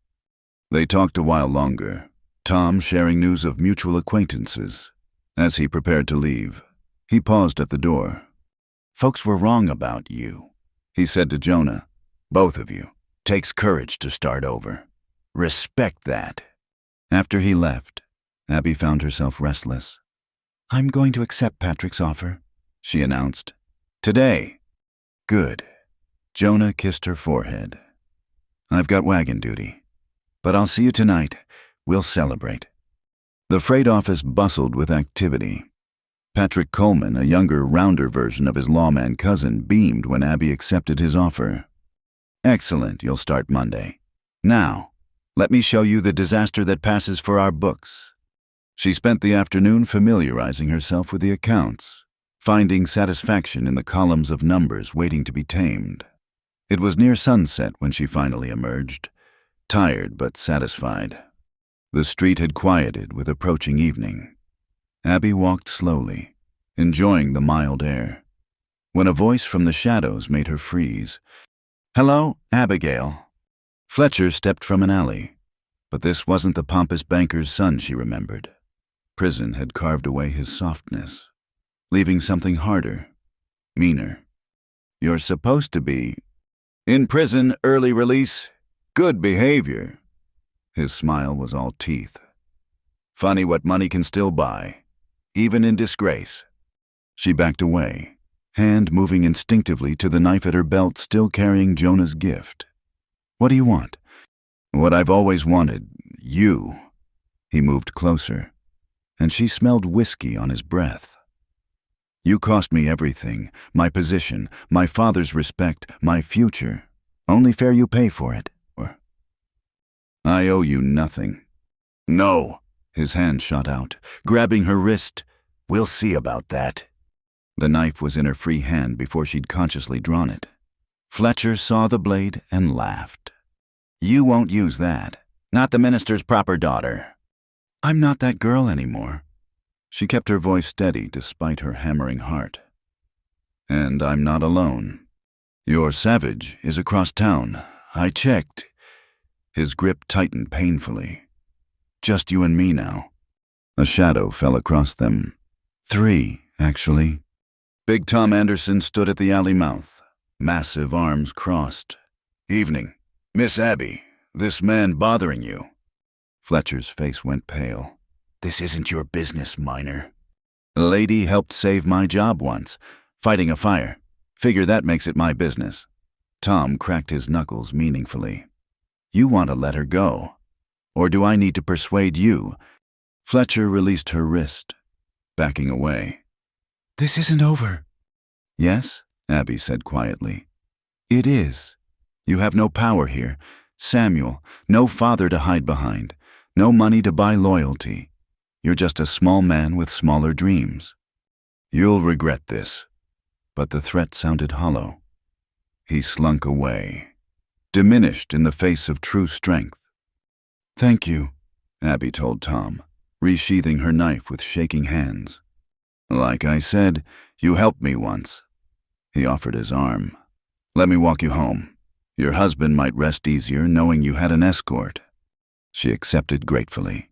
They talked a while longer, Tom sharing news of mutual acquaintances. As he prepared to leave, he paused at the door. "Folks were wrong about you," he said to Jonah. "Both of you. Takes courage to start over. Respect that." After he left, Abby found herself restless. "I'm going to accept Patrick's offer," she announced. "Today?" "Good." Jonah kissed her forehead. "I've got wagon duty. But I'll see you tonight. We'll celebrate." The freight office bustled with activity. Patrick Coleman, a younger, rounder version of his lawman cousin, beamed when Abby accepted his offer. "Excellent, you'll start Monday. Now, let me show you the disaster that passes for our books." She spent the afternoon familiarizing herself with the accounts, finding satisfaction in the columns of numbers waiting to be tamed. It was near sunset when she finally emerged, tired but satisfied. The street had quieted with approaching evening. Abby walked slowly, enjoying the mild air. when a voice from the shadows made her freeze. "Hello, Abigail." Fletcher stepped from an alley, but this wasn't the pompous banker's son she remembered. Prison had carved away his softness, leaving something harder, meaner. "You're supposed to be in prison, early release, good behavior." His smile was all teeth. "Funny what money can still buy, even in disgrace." She backed away, hand moving instinctively to the knife at her belt, still carrying Jonah's gift. "What do you want?" "What I've always wanted, you." He moved closer, and she smelled whiskey on his breath. "You cost me everything, my position, my father's respect, my future. Only fair you pay for it. I owe you nothing." "No." His hand shot out, grabbing her wrist. "We'll see about that." The knife was in her free hand before she'd consciously drawn it. Fletcher saw the blade and laughed. "You won't use that. Not the minister's proper daughter." "I'm not that girl anymore." She kept her voice steady despite her hammering heart. "And I'm not alone. Your savage is across town. I checked." His grip tightened painfully. "Just you and me now." A shadow fell across them. 3, actually. Big Tom Anderson stood at the alley mouth, massive arms crossed. "Evening. Miss Abby, this man bothering you?" Fletcher's face went pale. "This isn't your business, minor." "A lady helped save my job once, fighting a fire. Figure that makes it my business." Tom cracked his knuckles meaningfully. "You want to let her go? Or do I need to persuade you?" Fletcher released her wrist, backing away. "This isn't over." "Yes," Abby said quietly. "It is. You have no power here. Samuel, no father to hide behind, no money to buy loyalty. You're just a small man with smaller dreams. You'll regret this." But the threat sounded hollow. He slunk away, diminished in the face of true strength. "Thank you," Abby told Tom, resheathing her knife with shaking hands. "Like I said, you helped me once." He offered his arm. "Let me walk you home. Your husband might rest easier knowing you had an escort." She accepted gratefully,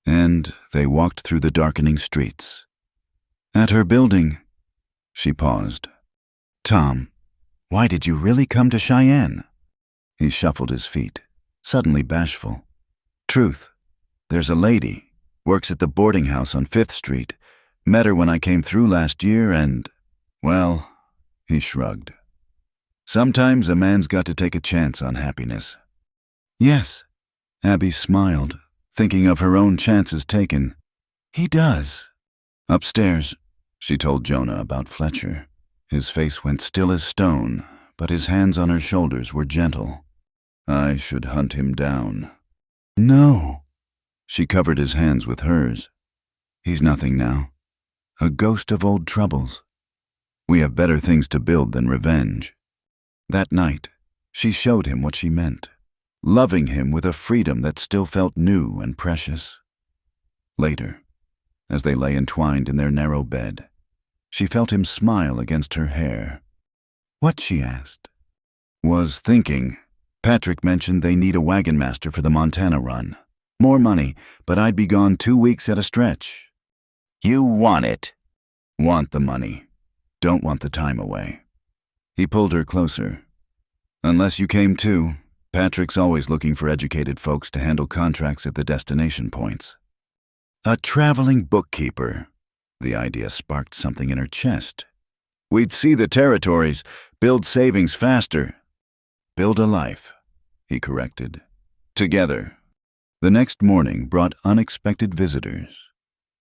and they walked through the darkening streets. At her building, she paused. "Tom, why did you really come to Cheyenne?" He shuffled his feet, suddenly bashful. "Truth. There's a lady, works at the boarding house on 5th Street. Met her when I came through last year and, well," he shrugged. "Sometimes a man's got to take a chance on happiness." "Yes," Abby smiled, thinking of her own chances taken. "He does." Upstairs, she told Jonah about Fletcher. His face went still as stone, but his hands on her shoulders were gentle. "I should hunt him down." "No." She covered his hands with hers. "He's nothing now. A ghost of old troubles. We have better things to build than revenge." That night, she showed him what she meant, loving him with a freedom that still felt new and precious. Later, as they lay entwined in their narrow bed, she felt him smile against her hair. "What?" she asked. "Was thinking. Patrick mentioned they need a wagon master for the Montana run. More money, but I'd be gone 2 weeks at a stretch." "You want it." "Want the money. Don't want the time away." He pulled her closer. "Unless you came too, Patrick's always looking for educated folks to handle contracts at the destination points." A traveling bookkeeper. The idea sparked something in her chest. "We'd see the territories, build savings faster." "Build a life," he corrected. "Together." The next morning brought unexpected visitors.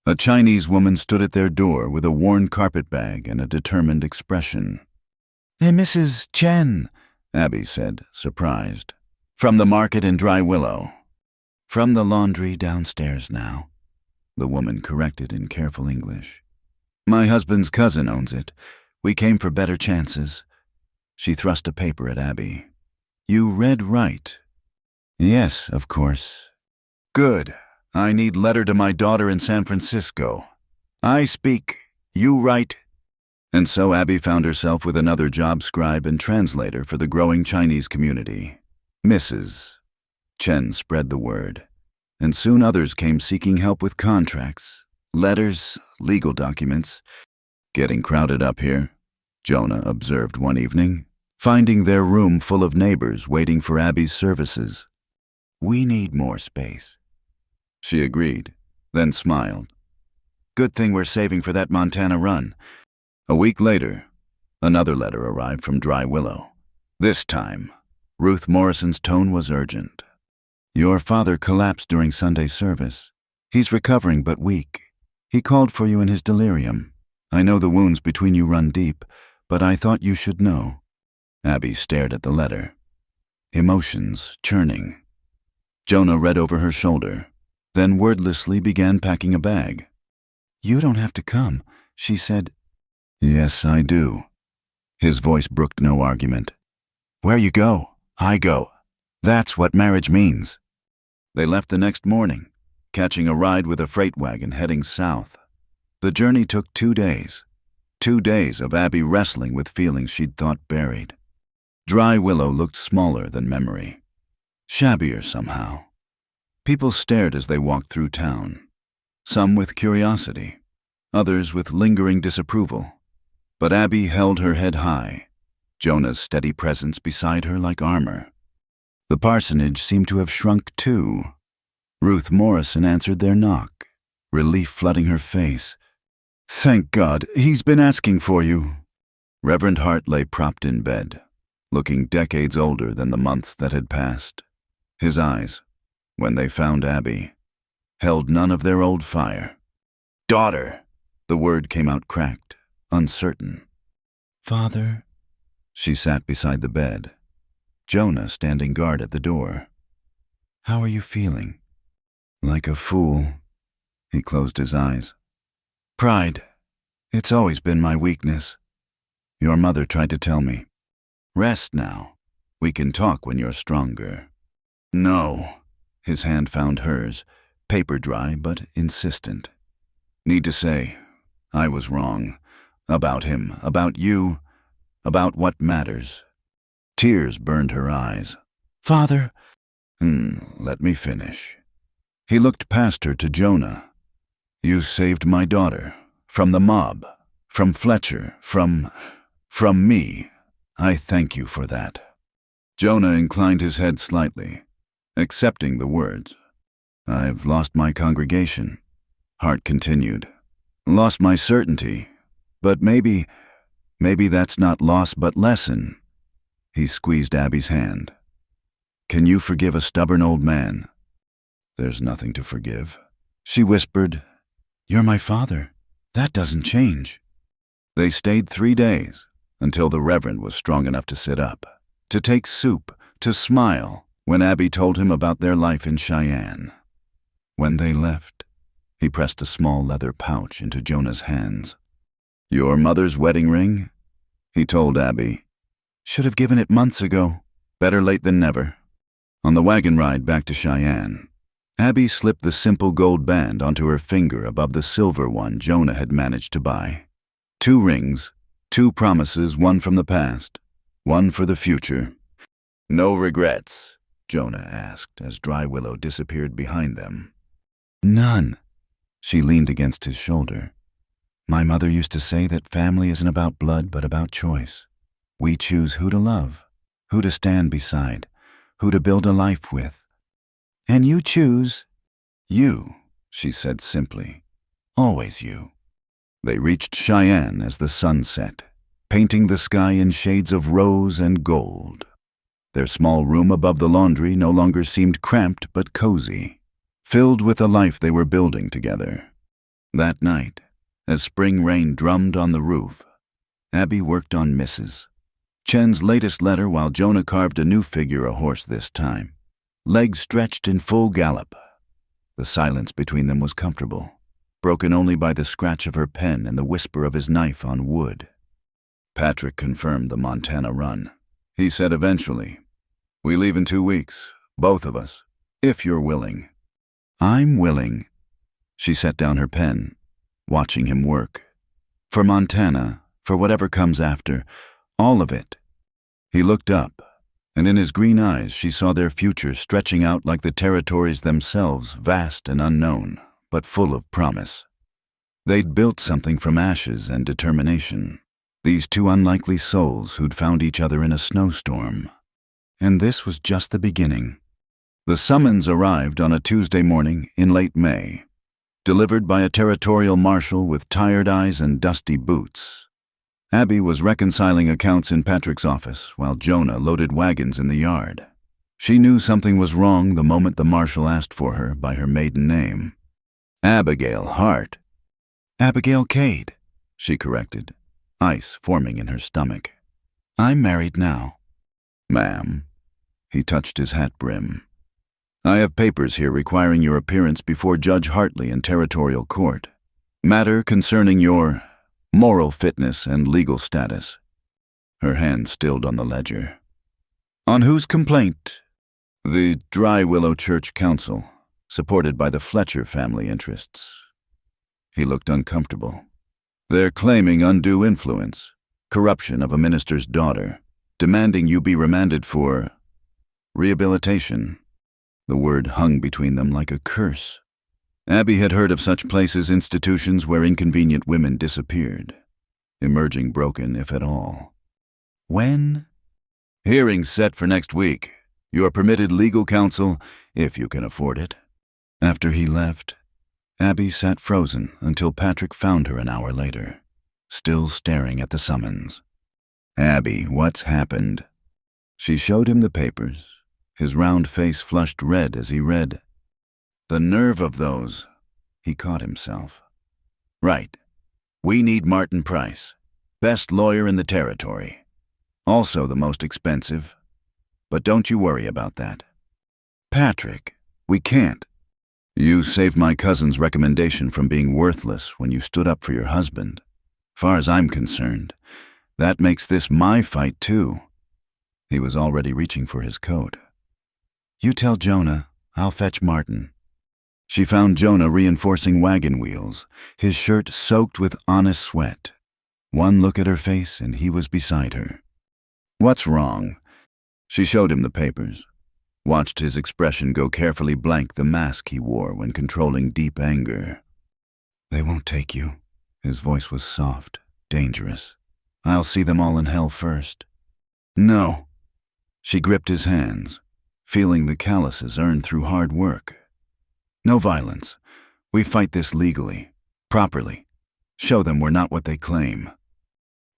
A Chinese woman stood at their door with a worn carpetbag and a determined expression. Mrs. Chen," Abby said, surprised. "From the market in Dry Willow." "From the laundry downstairs now," the woman corrected in careful English. "My husband's cousin owns it. We came for better chances." She thrust a paper at Abby. "You read right." "Yes, of course." "Good. I need letter to my daughter in San Francisco. I speak. You write." And so Abby found herself with another job scribe and translator for the growing Chinese community. Mrs. Chen spread the word, and soon others came seeking help with contracts, letters, legal documents. Getting crowded up here, Jonah observed one evening, finding their room full of neighbors waiting for Abby's services. We need more space. She agreed, then smiled. Good thing we're saving for that Montana run. A week later, another letter arrived from Dry Willow. This time, Ruth Morrison's tone was urgent. Your father collapsed during Sunday service. He's recovering but weak. He called for you in his delirium. I know the wounds between you run deep, but I thought you should know. Abby stared at the letter, emotions churning. Jonah read over her shoulder, then wordlessly began packing a bag. You don't have to come, she said. Yes, I do. His voice brooked no argument. Where you go, I go. That's what marriage means. They left the next morning, catching a ride with a freight wagon heading south. The journey took 2 days. 2 days of Abby wrestling with feelings she'd thought buried. Dry Willow looked smaller than memory, shabbier somehow. People stared as they walked through town, some with curiosity, others with lingering disapproval. But Abby held her head high, Jonah's steady presence beside her like armor. The parsonage seemed to have shrunk too. Ruth Morrison answered their knock, relief flooding her face. Thank God, he's been asking for you. Reverend Hart lay propped in bed, looking decades older than the months that had passed. His eyes, when they found Abby, held none of their old fire. Daughter! The word came out cracked, uncertain. Father? She sat beside the bed, Jonah standing guard at the door. How are you feeling? Like a fool. He closed his eyes. Pride. It's always been my weakness. Your mother tried to tell me. Rest now. We can talk when you're stronger. No. His hand found hers, paper dry but insistent. Need to say, I was wrong. About him, about you, about what matters. Tears burned her eyes. Father. Let me finish. He looked past her to Jonah. You saved my daughter. From the mob. From Fletcher. From me. I thank you for that. Jonah inclined his head slightly, accepting the words. I've lost my congregation. Hart continued. Lost my certainty. But maybe that's not loss but lesson. He squeezed Abby's hand. Can you forgive a stubborn old man? There's nothing to forgive. She whispered, You're my father. That doesn't change. They stayed 3 days, until the Reverend was strong enough to sit up, to take soup, to smile, when Abby told him about their life in Cheyenne. When they left, he pressed a small leather pouch into Jonah's hands. Your mother's wedding ring? He told Abby. Should have given it months ago. Better late than never. On the wagon ride back to Cheyenne, Abby slipped the simple gold band onto her finger above the silver one Jonah had managed to buy. 2 rings, 2 promises, one from the past, one for the future. No regrets, Jonah asked as Dry Willow disappeared behind them. None. She leaned against his shoulder. My mother used to say that family isn't about blood but about choice. We choose who to love, who to stand beside, who to build a life with. And you choose you, she said simply. Always you. They reached Cheyenne as the sun set, painting the sky in shades of rose and gold. Their small room above the laundry no longer seemed cramped but cozy, filled with the life they were building together. That night, as spring rain drummed on the roof, Abby worked on Mrs. Chen's latest letter while Jonah carved a new figure, a horse this time, legs stretched in full gallop. The silence between them was comfortable, broken only by the scratch of her pen and the whisper of his knife on wood. Patrick confirmed the Montana run. He said eventually, We leave in 2 weeks, both of us, if you're willing. I'm willing. She set down her pen, watching him work. For Montana, for whatever comes after, all of it. He looked up, and in his green eyes she saw their future stretching out like the territories themselves, vast and unknown, but full of promise. They'd built something from ashes and determination, these two unlikely souls who'd found each other in a snowstorm. And this was just the beginning. The summons arrived on a Tuesday morning in late May, delivered by a territorial marshal with tired eyes and dusty boots. Abby was reconciling accounts in Patrick's office while Jonah loaded wagons in the yard. She knew something was wrong the moment the marshal asked for her by her maiden name. Abigail Hart. Abigail Cade, she corrected, ice forming in her stomach. I'm married now. Ma'am. He touched his hat brim. I have papers here requiring your appearance before Judge Hartley in territorial court. Matter concerning your moral fitness and legal status. Her hand stilled on the ledger. On whose complaint? The Dry Willow Church Council, supported by the Fletcher family interests. He looked uncomfortable. They're claiming undue influence, corruption of a minister's daughter, demanding you be remanded for rehabilitation. The word hung between them like a curse. Abby had heard of such places, institutions where inconvenient women disappeared, emerging broken, if at all. When? Hearings set for next week. Your permitted legal counsel, if you can afford it. After he left, Abby sat frozen until Patrick found her an hour later, still staring at the summons. Abby, what's happened? She showed him the papers, his round face flushed red as he read. The nerve of those, he caught himself. Right. We need Martin Price, best lawyer in the territory. Also the most expensive. But don't you worry about that. Patrick, we can't. You saved my cousin's recommendation from being worthless when you stood up for your husband. Far as I'm concerned, that makes this my fight too. He was already reaching for his coat. You tell Jonah, I'll fetch Martin. She found Jonah reinforcing wagon wheels, his shirt soaked with honest sweat. One look at her face and he was beside her. What's wrong? She showed him the papers, watched his expression go carefully blank, the mask he wore when controlling deep anger. They won't take you. His voice was soft, dangerous. I'll see them all in hell first. No. She gripped his hands, feeling the calluses earned through hard work. No violence. We fight this legally, properly. Show them we're not what they claim.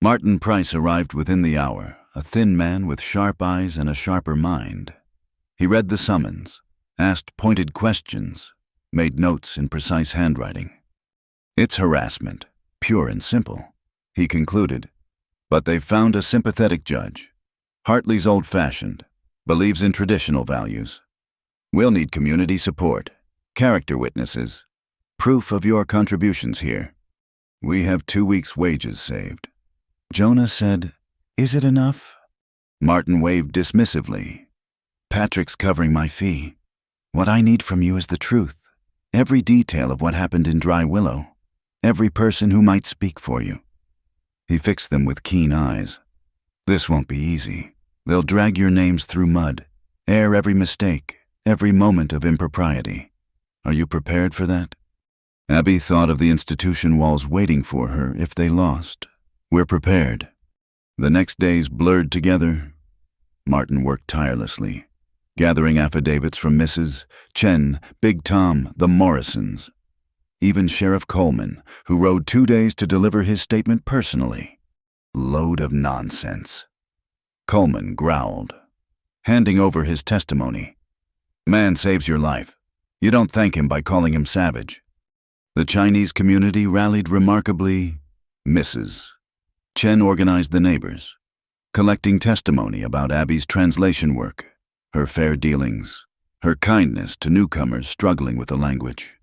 Martin Price arrived within the hour, a thin man with sharp eyes and a sharper mind. He read the summons, asked pointed questions, made notes in precise handwriting. It's harassment, pure and simple, he concluded. But they've found a sympathetic judge. Hartley's old-fashioned, believes in traditional values. We'll need community support, character witnesses, proof of your contributions here. We have 2 weeks' wages saved. Jonah said, Is it enough? Martin waved dismissively. Patrick's covering my fee. What I need from you is the truth, every detail of what happened in Dry Willow, every person who might speak for you. He fixed them with keen eyes. This won't be easy. They'll drag your names through mud, air every mistake, every moment of impropriety. Are you prepared for that? Abby thought of the institution walls waiting for her if they lost. We're prepared. The next days blurred together. Martin worked tirelessly, gathering affidavits from Mrs. Chen, Big Tom, the Morrisons, even Sheriff Coleman, who rode 2 days to deliver his statement personally. Load of nonsense. Coleman growled, handing over his testimony. Man saves your life. You don't thank him by calling him savage. The Chinese community rallied remarkably. Mrs. Chen organized the neighbors, collecting testimony about Abby's translation work, her fair dealings, her kindness to newcomers struggling with the language.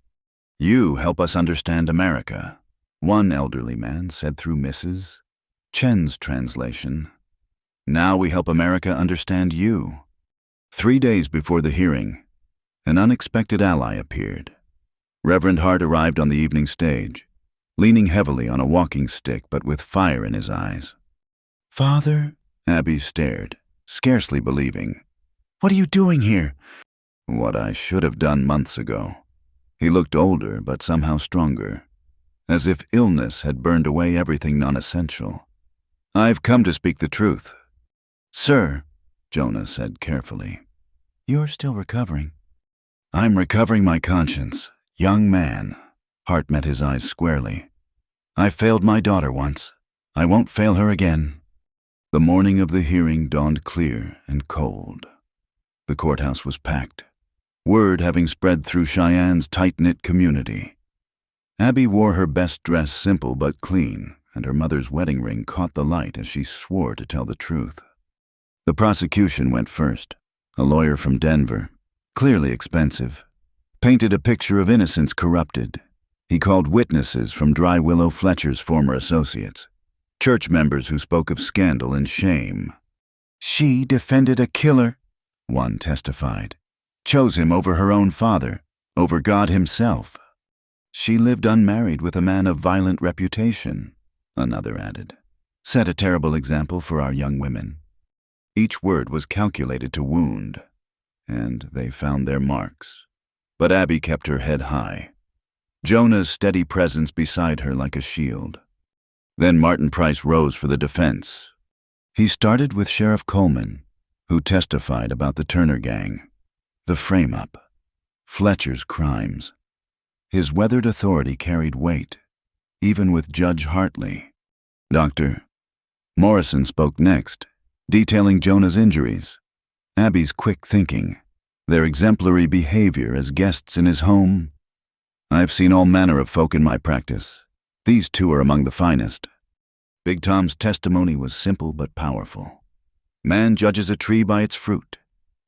You help us understand America, one elderly man said through Mrs. Chen's translation. Now we help America understand you. 3 days before the hearing, an unexpected ally appeared. Reverend Hart arrived on the evening stage, leaning heavily on a walking stick but with fire in his eyes. "Father?" Abby stared, scarcely believing. "What are you doing here?" "What I should have done months ago." He looked older but somehow stronger, as if illness had burned away everything non-essential. "I've come to speak the truth." "Sir," Jonah said carefully, "you're still recovering." "I'm recovering my conscience, young man." Hart met his eyes squarely. "I failed my daughter once. I won't fail her again." The morning of the hearing dawned clear and cold. The courthouse was packed, word having spread through Cheyenne's tight-knit community. Abby wore her best dress simple but clean, and her mother's wedding ring caught the light as she swore to tell the truth. The prosecution went first. A lawyer from Denver, clearly expensive, painted a picture of innocence corrupted. He called witnesses from Dry Willow Fletcher's former associates, church members who spoke of scandal and shame. "She defended a killer," one testified, "chose him over her own father, over God himself. She lived unmarried with a man of violent reputation," another added. "Set a terrible example for our young women." Each word was calculated to wound, and they found their marks. But Abby kept her head high, Jonah's steady presence beside her like a shield. Then Martin Price rose for the defense. He started with Sheriff Coleman, who testified about the Turner gang, the frame-up, Fletcher's crimes. His weathered authority carried weight, even with Judge Hartley. Dr. Morrison spoke next, detailing Jonah's injuries, Abby's quick thinking, their exemplary behavior as guests in his home. "I've seen all manner of folk in my practice. These two are among the finest." Big Tom's testimony was simple but powerful. "Man judges a tree by its fruit.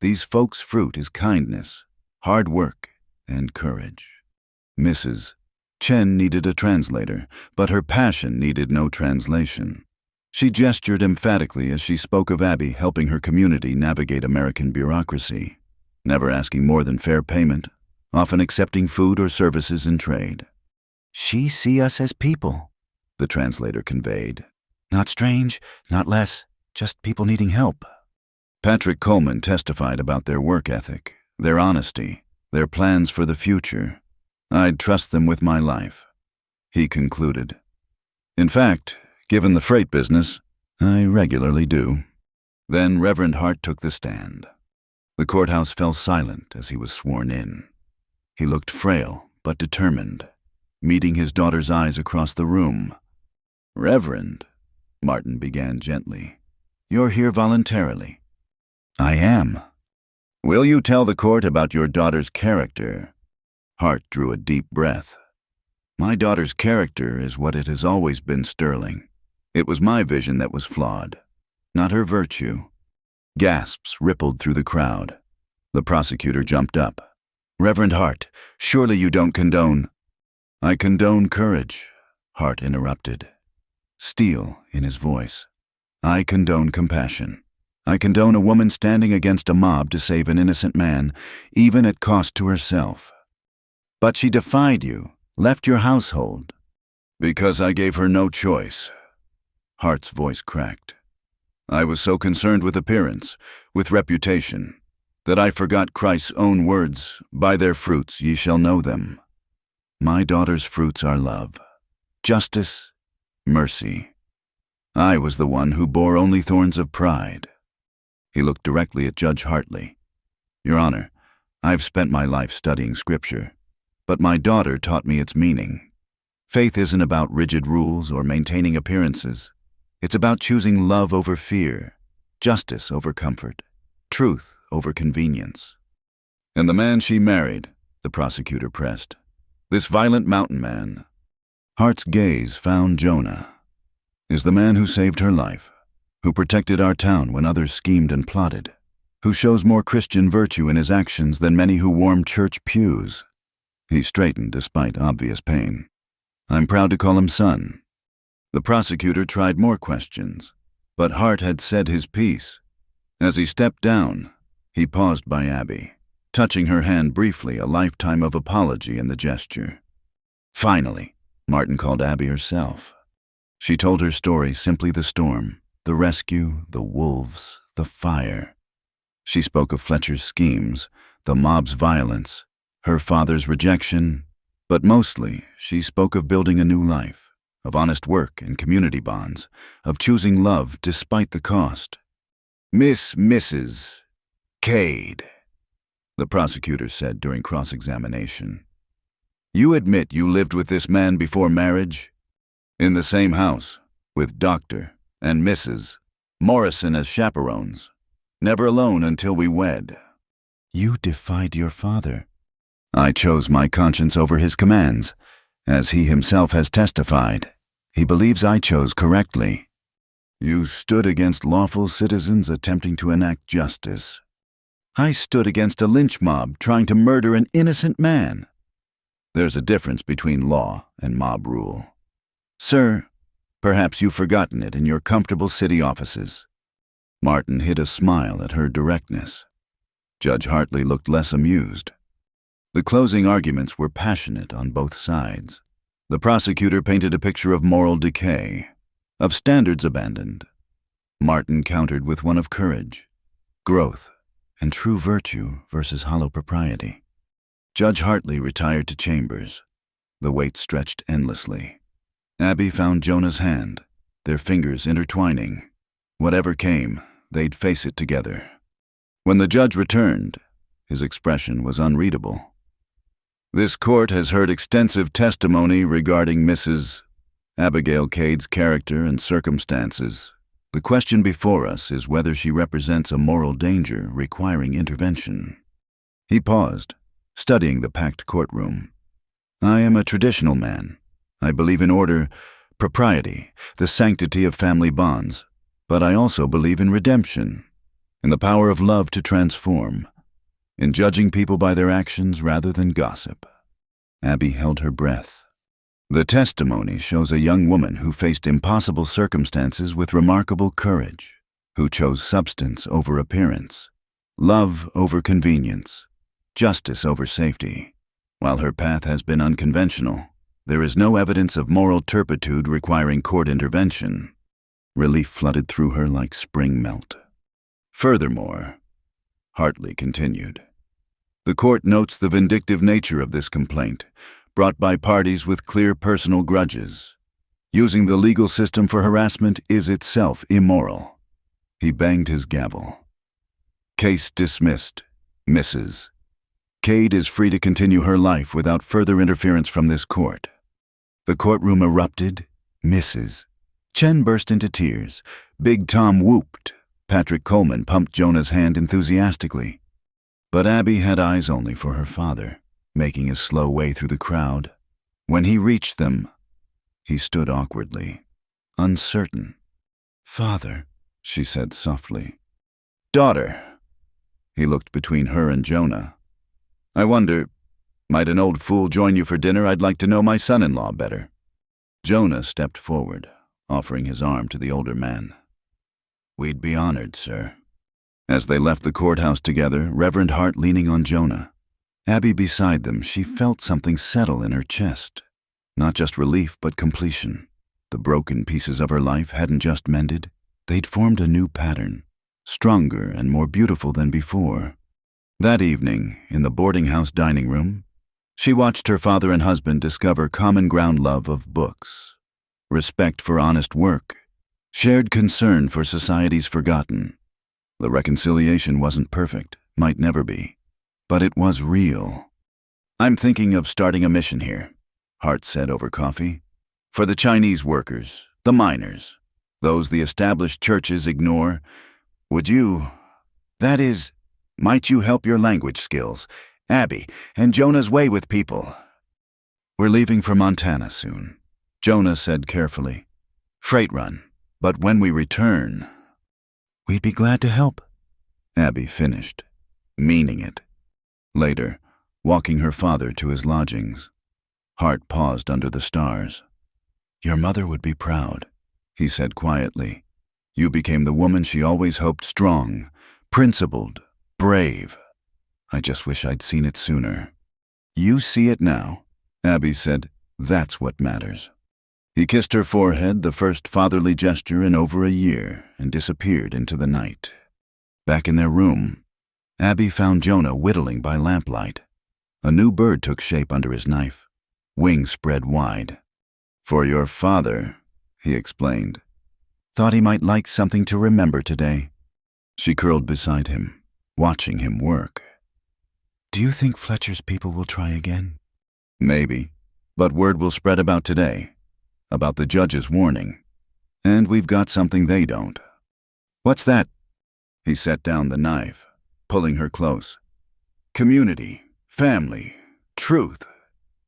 These folks' fruit is kindness, hard work, and courage." Mrs. Chen needed a translator, but her passion needed no translation. She gestured emphatically as she spoke of Abby helping her community navigate American bureaucracy, never asking more than fair payment, often accepting food or services in trade. "She see us as people," the translator conveyed. "Not strange, not less, just people needing help." Patrick Coleman testified about their work ethic, their honesty, their plans for the future. "I'd trust them with my life," he concluded. "In fact, given the freight business, I regularly do." Then Reverend Hart took the stand. The courthouse fell silent as he was sworn in. He looked frail but determined, meeting his daughter's eyes across the room. "Reverend," Martin began gently, "you're here voluntarily." "I am." "Will you tell the court about your daughter's character?" Hart drew a deep breath. "My daughter's character is what it has always been, Sterling. It was my vision that was flawed, not her virtue." Gasps rippled through the crowd. The prosecutor jumped up. "Reverend Hart, surely you don't condone—" "I condone courage," Hart interrupted, steel in his voice. "I condone compassion. I condone a woman standing against a mob to save an innocent man, even at cost to herself." "But she defied you, left your household." "Because I gave her no choice." Hart's voice cracked. "I was so concerned with appearance, with reputation, that I forgot Christ's own words, 'By their fruits ye shall know them.' My daughter's fruits are love, justice, mercy. I was the one who bore only thorns of pride." He looked directly at Judge Hartley. "Your Honor, I've spent my life studying Scripture, but my daughter taught me its meaning. Faith isn't about rigid rules or maintaining appearances. It's about choosing love over fear, justice over comfort, truth over convenience." "And the man she married," the prosecutor pressed, "this violent mountain man." Hart's gaze found Jonah. "Is the man who saved her life, who protected our town when others schemed and plotted, who shows more Christian virtue in his actions than many who warm church pews." He straightened despite obvious pain. "I'm proud to call him son." The prosecutor tried more questions, but Hart had said his piece. As he stepped down, he paused by Abby, touching her hand briefly, a lifetime of apology in the gesture. "Finally, Martin called Abby herself. She told her story, simply the storm, the rescue, the wolves, the fire. She spoke of Fletcher's schemes, the mob's violence, her father's rejection, but mostly she spoke of building a new life, of honest work and community bonds, of choosing love despite the cost. Mrs. Cade, the prosecutor said during cross-examination. You admit you lived with this man before marriage? In the same house, with Dr. and Mrs. Morrison as chaperones, never alone until we wed. You defied your father. I chose my conscience over his commands. As he himself has testified, he believes I chose correctly. You stood against lawful citizens attempting to enact justice. I stood against a lynch mob trying to murder an innocent man. There's a difference between law and mob rule. Sir, perhaps you've forgotten it in your comfortable city offices. Martin hid a smile at her directness. Judge Hartley looked less amused. The closing arguments were passionate on both sides. The prosecutor painted a picture of moral decay, of standards abandoned. Martin countered with one of courage, growth, and true virtue versus hollow propriety. Judge Hartley retired to chambers. The wait stretched endlessly. Abby found Jonah's hand, their fingers intertwining. Whatever came, they'd face it together. When the judge returned, his expression was unreadable. This court has heard extensive testimony regarding Mrs. Abigail Cade's character and circumstances. The question before us is whether she represents a moral danger requiring intervention. He paused, studying the packed courtroom. I am a traditional man. I believe in order, propriety, the sanctity of family bonds, but I also believe in redemption, in the power of love to transform, in judging people by their actions rather than gossip. Abby held her breath. The testimony shows a young woman who faced impossible circumstances with remarkable courage, who chose substance over appearance, love over convenience, justice over safety. While her path has been unconventional, there is no evidence of moral turpitude requiring court intervention. Relief flooded through her like spring melt. Furthermore, Hartley continued, the court notes the vindictive nature of this complaint, brought by parties with clear personal grudges. Using the legal system for harassment is itself immoral. He banged his gavel. Case dismissed, Mrs. Cade is free to continue her life without further interference from this court. The courtroom erupted. Mrs. Chen burst into tears. Big Tom whooped. Patrick Coleman pumped Jonah's hand enthusiastically. But Abby had eyes only for her father, making his slow way through the crowd. When he reached them, he stood awkwardly, uncertain. Father, she said softly. Daughter. He looked between her and Jonah. I wonder, might an old fool join you for dinner? I'd like to know my son-in-law better. Jonah stepped forward, offering his arm to the older man. We'd be honored, sir. As they left the courthouse together, Reverend Hart leaning on Jonah, Abby beside them, she felt something settle in her chest. Not just relief, but completion. The broken pieces of her life hadn't just mended. They'd formed a new pattern, stronger and more beautiful than before. That evening, in the boarding house dining room, she watched her father and husband discover common ground love of books, respect for honest work, shared concern for society's forgotten. The reconciliation wasn't perfect, might never be, but it was real. I'm thinking of starting a mission here, Hart said over coffee. For the Chinese workers, the miners, those the established churches ignore. Would you, that is, might you help your language skills, Abby, and Jonah's way with people? We're leaving for Montana soon, Jonah said carefully. Freight run, but when we return, we'd be glad to help, Abby finished, meaning it. Later, walking her father to his lodgings, Hart paused under the stars. Your mother would be proud, he said quietly. You became the woman she always hoped, strong, principled, brave. I just wish I'd seen it sooner. You see it now, Abby said. That's what matters. He kissed her forehead, the first fatherly gesture in over a year, and disappeared into the night. Back in their room, Abby found Jonah whittling by lamplight. A new bird took shape under his knife, wings spread wide. "For your father," he explained. "Thought he might like something to remember today." She curled beside him, watching him work. "Do you think Fletcher's people will try again?" "Maybe, but word will spread about today, about the judge's warning. And we've got something they don't." "What's that?" He set down the knife, pulling her close. "Community, family, truth."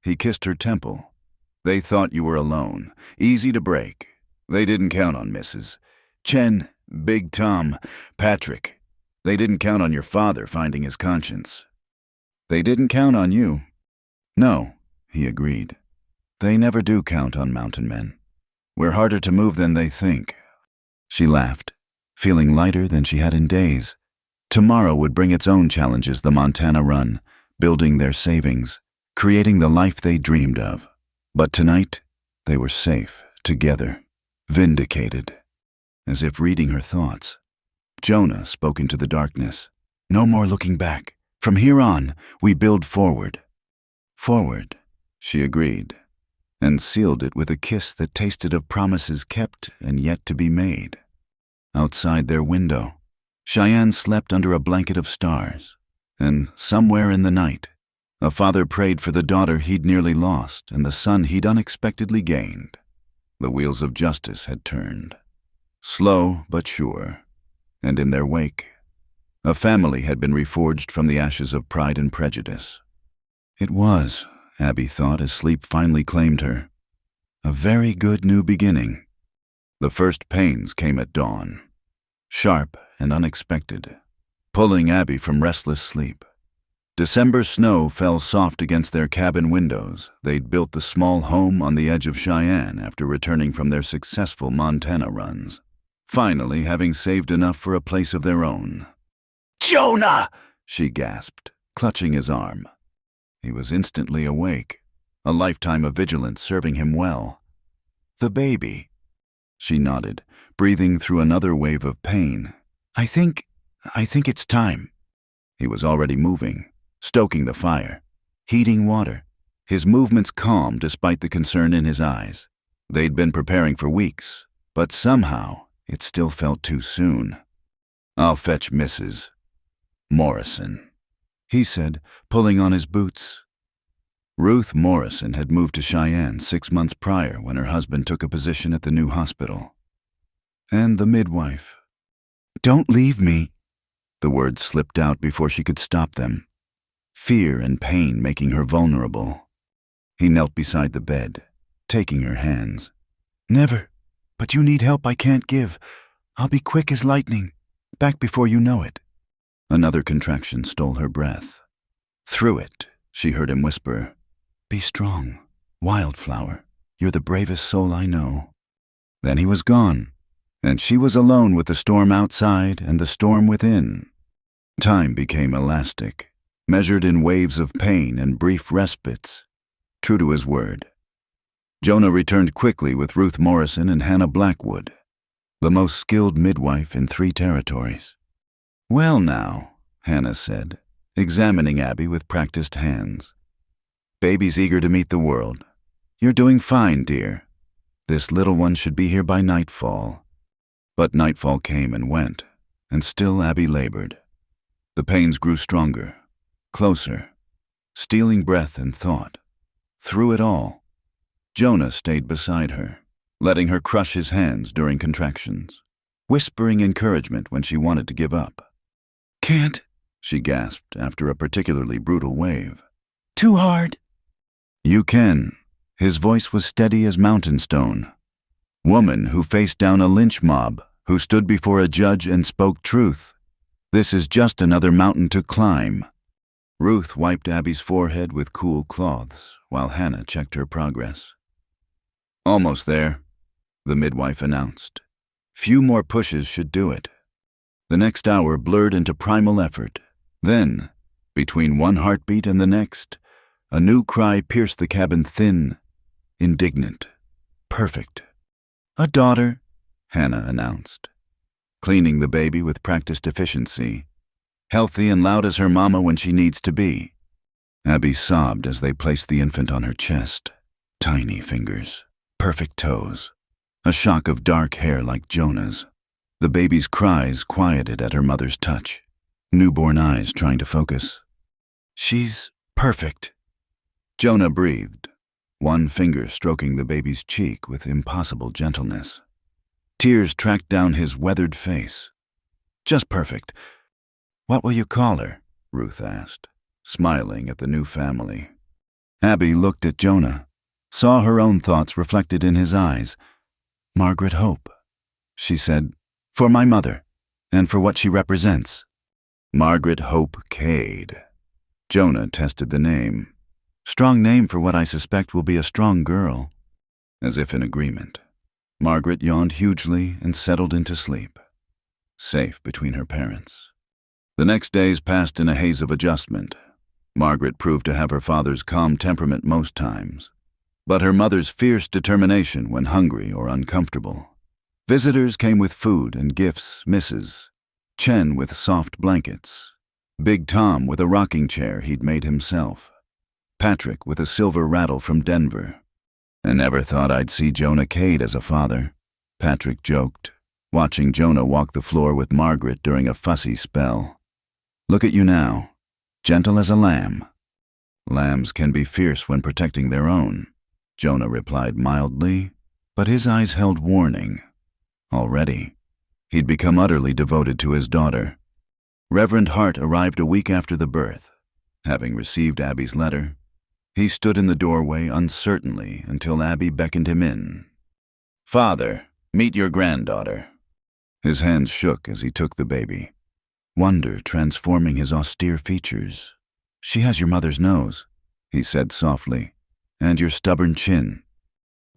He kissed her temple. "They thought you were alone, easy to break. They didn't count on Mrs. Chen, Big Tom, Patrick. They didn't count on your father finding his conscience." "They didn't count on you." "No," he agreed. "They never do count on mountain men. We're harder to move than they think." She laughed, feeling lighter than she had in days. Tomorrow would bring its own challenges, the Montana run, building their savings, creating the life they dreamed of. But tonight, they were safe, together, vindicated. As if reading her thoughts, Jonah spoke into the darkness. "No more looking back. From here on, we build forward." "Forward," she agreed, and sealed it with a kiss that tasted of promises kept and yet to be made. Outside their window, Cheyenne slept under a blanket of stars, and somewhere in the night, a father prayed for the daughter he'd nearly lost and the son he'd unexpectedly gained. The wheels of justice had turned. Slow but sure, and in their wake, a family had been reforged from the ashes of pride and prejudice. It was, Abby thought as sleep finally claimed her, a very good new beginning. The first pains came at dawn, sharp and unexpected, pulling Abby from restless sleep. December snow fell soft against their cabin windows. They'd built the small home on the edge of Cheyenne after returning from their successful Montana runs, finally having saved enough for a place of their own. "Jonah!" she gasped, clutching his arm. He was instantly awake, a lifetime of vigilance serving him well. "The baby." She nodded, breathing through another wave of pain. I think it's time." He was already moving, stoking the fire, heating water, his movements calm despite the concern in his eyes. They'd been preparing for weeks, but somehow it still felt too soon. "I'll fetch Mrs. Morrison," he said, pulling on his boots. Ruth Morrison had moved to Cheyenne 6 months prior when her husband took a position at the new hospital. And the midwife. "Don't leave me." The words slipped out before she could stop them, fear and pain making her vulnerable. He knelt beside the bed, taking her hands. "Never, but you need help I can't give. I'll be quick as lightning, back before you know it." Another contraction stole her breath. Through it, she heard him whisper, "Be strong, Wildflower. You're the bravest soul I know." Then he was gone, and she was alone with the storm outside and the storm within. Time became elastic, measured in waves of pain and brief respites. True to his word, Jonah returned quickly with Ruth Morrison and Hannah Blackwood, the most skilled midwife in 3 territories. "Well now," Hannah said, examining Abby with practiced hands. "Baby's eager to meet the world. You're doing fine, dear. This little one should be here by nightfall." But nightfall came and went, and still Abby labored. The pains grew stronger, closer, stealing breath and thought. Through it all, Jonah stayed beside her, letting her crush his hands during contractions, whispering encouragement when she wanted to give up. "Can't," she gasped after a particularly brutal wave. "Too hard." "You can." His voice was steady as mountain stone. "Woman who faced down a lynch mob, who stood before a judge and spoke truth. This is just another mountain to climb." Ruth wiped Abby's forehead with cool cloths, while Hannah checked her progress. "Almost there," the midwife announced. Few more pushes should do it. The next hour blurred into primal effort. Then, between one heartbeat and the next, a new cry pierced the cabin thin, indignant, perfect. "A daughter," Hannah announced, cleaning the baby with practiced efficiency, healthy and loud as her mama when she needs to be. Abby sobbed as they placed the infant on her chest. Tiny fingers, perfect toes, a shock of dark hair like Jonah's. The baby's cries quieted at her mother's touch, newborn eyes trying to focus. "She's perfect," Jonah breathed, one finger stroking the baby's cheek with impossible gentleness. Tears tracked down his weathered face. "Just perfect. What will you call her?" Ruth asked, smiling at the new family. Abby looked at Jonah, saw her own thoughts reflected in his eyes. "Margaret Hope," she said, "for my mother, and for what she represents." "Margaret Hope Cade." Jonah tested the name. "Strong name for what I suspect will be a strong girl." As if in agreement, Margaret yawned hugely and settled into sleep, safe between her parents. The next days passed in a haze of adjustment. Margaret proved to have her father's calm temperament most times, but her mother's fierce determination when hungry or uncomfortable. Visitors came with food and gifts, Mrs. Chen with soft blankets, Big Tom with a rocking chair he'd made himself, Patrick with a silver rattle from Denver. "I never thought I'd see Jonah Cade as a father," Patrick joked, watching Jonah walk the floor with Margaret during a fussy spell. "Look at you now, gentle as a lamb." "Lambs can be fierce when protecting their own," Jonah replied mildly, but his eyes held warning. Already, he'd become utterly devoted to his daughter. Reverend Hart arrived a week after the birth. Having received Abby's letter, he stood in the doorway uncertainly until Abby beckoned him in. "Father, meet your granddaughter." His hands shook as he took the baby, wonder transforming his austere features. "She has your mother's nose," he said softly, "and your stubborn chin."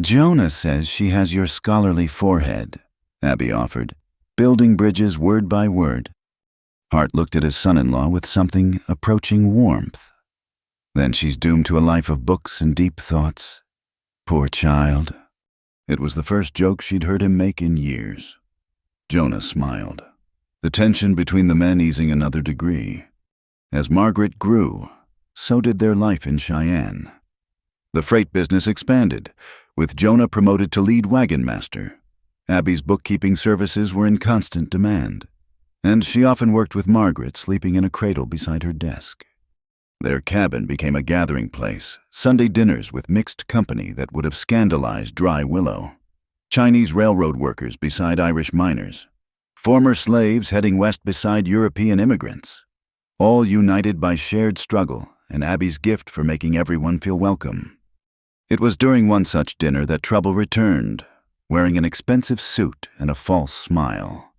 "Jonah says she has your scholarly forehead," Abby offered, building bridges word by word. Hart looked at his son-in-law with something approaching warmth. "Then she's doomed to a life of books and deep thoughts. Poor child." It was the first joke she'd heard him make in years. Jonah smiled, the tension between the men easing another degree. As Margaret grew, so did their life in Cheyenne. The freight business expanded, with Jonah promoted to lead wagon master. Abby's bookkeeping services were in constant demand, and she often worked with Margaret sleeping in a cradle beside her desk. Their cabin became a gathering place, Sunday dinners with mixed company that would have scandalized Dry Willow. Chinese railroad workers beside Irish miners, former slaves heading west beside European immigrants, all united by shared struggle and Abby's gift for making everyone feel welcome. It was during one such dinner that trouble returned, wearing an expensive suit and a false smile.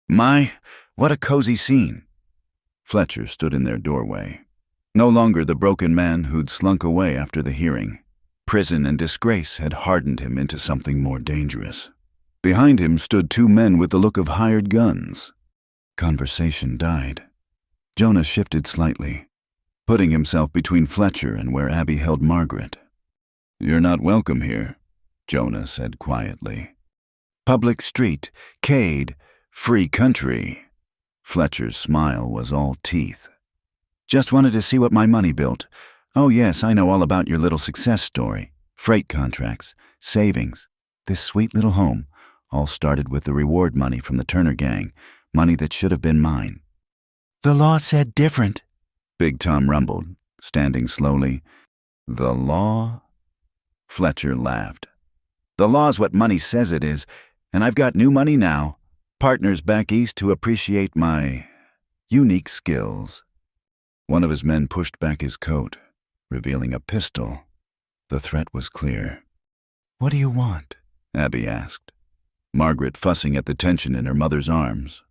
"My, what a cozy scene." Fletcher stood in their doorway, no longer the broken man who'd slunk away after the hearing. Prison and disgrace had hardened him into something more dangerous. Behind him stood two men with the look of hired guns. Conversation died. Jonah shifted slightly, putting himself between Fletcher and where Abby held Margaret. "You're not welcome here," Jonah said quietly. "Public street, Cade, free country." Fletcher's smile was all teeth. "Just wanted to see what my money built. Oh yes, I know all about your little success story. Freight contracts, savings, this sweet little home, all started with the reward money from the Turner gang, money that should have been mine." "The law said different," Big Tom rumbled, standing slowly. "The law?" Fletcher laughed. "The law's what money says it is, and I've got new money now. Partners back east who appreciate my unique skills." One of his men pushed back his coat, revealing a pistol. The threat was clear. "What do you want?" Abby asked, Margaret fussing at the tension in her mother's arms.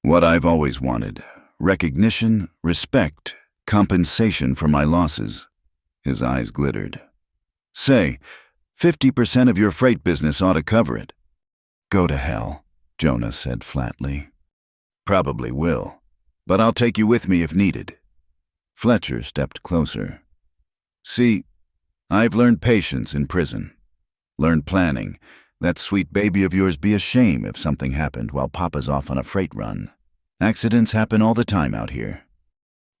"What I've always wanted. Recognition, respect, compensation for my losses." His eyes glittered. "Say, 50% of your freight business ought to cover it." "Go to hell," Jonah said flatly. "Probably will, but I'll take you with me if needed." Fletcher stepped closer. "See, I've learned patience in prison. Learn planning. That sweet baby of yours be a shame if something happened while Papa's off on a freight run. Accidents happen all the time out here."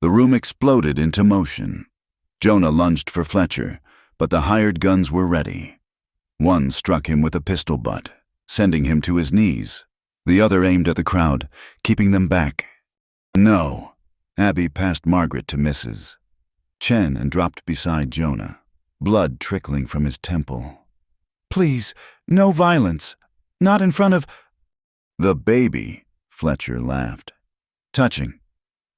The room exploded into motion. Jonah lunged for Fletcher, but the hired guns were ready. One struck him with a pistol butt, sending him to his knees. The other aimed at the crowd, keeping them back. "No." Abby passed Margaret to misses. Chen and dropped beside Jonah, blood trickling from his temple. "Please, no violence. Not in front of—" "The baby," Fletcher laughed. "Touching.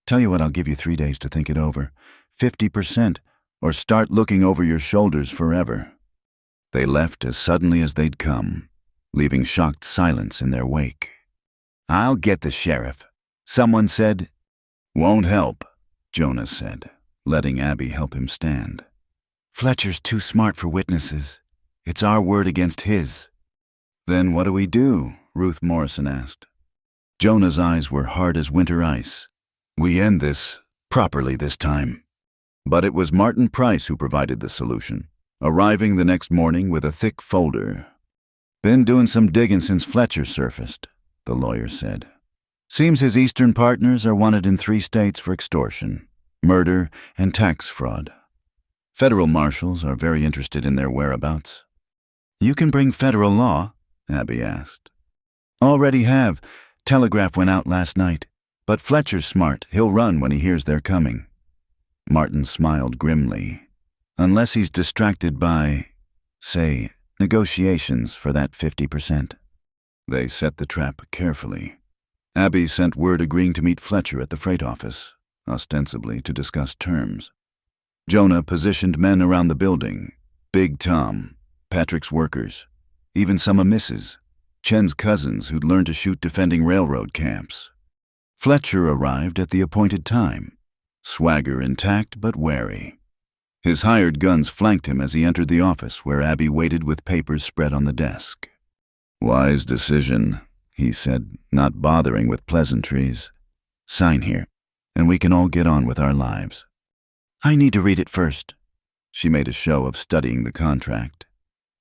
Tell you what, I'll give you 3 days to think it over. 50%, or start looking over your shoulders forever." They left as suddenly as they'd come, leaving shocked silence in their wake. "I'll get the sheriff," someone said. "Won't help," Jonah said, letting Abby help him stand. "Fletcher's too smart for witnesses. It's our word against his." "Then what do we do?" Ruth Morrison asked. Jonah's eyes were hard as winter ice. "We end this properly this time." But it was Martin Price who provided the solution, arriving the next morning with a thick folder. "Been doing some digging since Fletcher surfaced," the lawyer said. "Seems his Eastern partners are wanted in 3 states for extortion, murder, and tax fraud. Federal marshals are very interested in their whereabouts." "You can bring federal law?" Abby asked. "Already have. Telegraph went out last night. But Fletcher's smart. He'll run when he hears they're coming." Martin smiled grimly. "Unless he's distracted by, say, negotiations for that 50%. They set the trap carefully. Abby sent word agreeing to meet Fletcher at the freight office, ostensibly to discuss terms. Jonah positioned men around the building. Big Tom, Patrick's workers, even some of Mrs. Chen's cousins who'd learned to shoot defending railroad camps. Fletcher arrived at the appointed time, swagger intact but wary. His hired guns flanked him as he entered the office where Abby waited with papers spread on the desk. "Wise decision," he said, not bothering with pleasantries. "Sign here, and we can all get on with our lives." "I need to read it first." She made a show of studying the contract.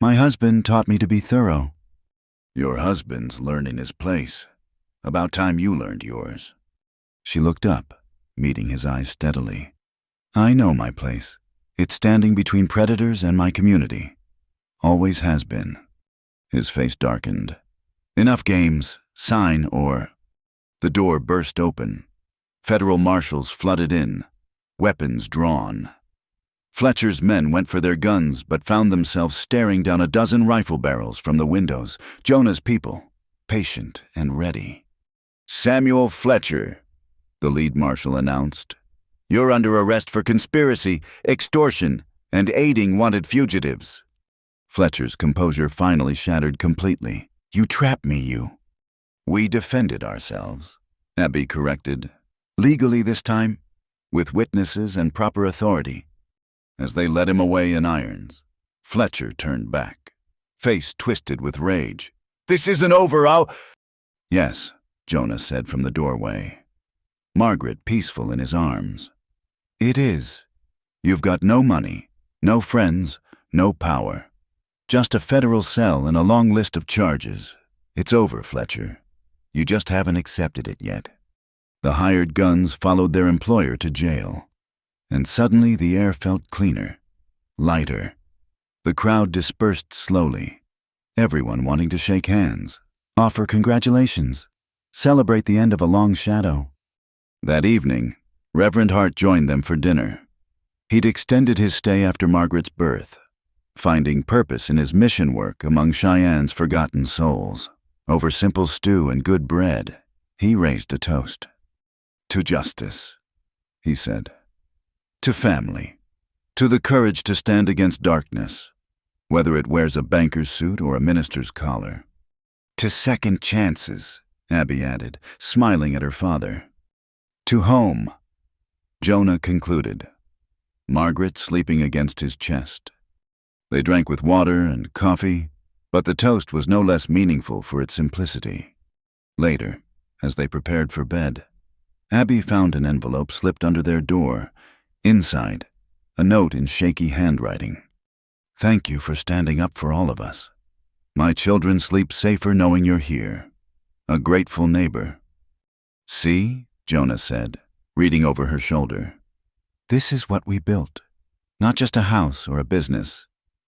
"My husband taught me to be thorough." "Your husband's learning his place. About time you learned yours." She looked up, meeting his eyes steadily. "I know my place. It's standing between predators and my community. Always has been." His face darkened. "Enough games. Sign or—" The door burst open. Federal marshals flooded in, weapons drawn. Fletcher's men went for their guns but found themselves staring down a dozen rifle barrels from the windows. Jonah's people, patient and ready. "Samuel Fletcher," the lead marshal announced. "You're under arrest for conspiracy, extortion, and aiding wanted fugitives." Fletcher's composure finally shattered completely. "You trapped me, you." "We defended ourselves," Abby corrected. "Legally this time, with witnesses and proper authority." As they led him away in irons, Fletcher turned back, face twisted with rage. "This isn't over, I'll—" "Yes," Jonah said from the doorway. Margaret peaceful in his arms. "It is. You've got no money, no friends, no power. Just a federal cell and a long list of charges. It's over, Fletcher. You just haven't accepted it yet." The hired guns followed their employer to jail. And suddenly the air felt cleaner, lighter. The crowd dispersed slowly, everyone wanting to shake hands, offer congratulations, celebrate the end of a long shadow. That evening, Reverend Hart joined them for dinner. He'd extended his stay after Margaret's birth, finding purpose in his mission work among Cheyenne's forgotten souls. Over simple stew and good bread, he raised a toast. "To justice," he said. "To family. To the courage to stand against darkness, whether it wears a banker's suit or a minister's collar. To second chances," Abby added, smiling at her father. "To home," Jonah concluded, Margaret sleeping against his chest. They drank with water and coffee, but the toast was no less meaningful for its simplicity. Later, as they prepared for bed, Abby found an envelope slipped under their door. Inside, a note in shaky handwriting. Thank you for standing up for all of us. My children sleep safer knowing you're here. A grateful neighbor. See, Jonah said, reading over her shoulder. This is what we built. Not just a house or a business,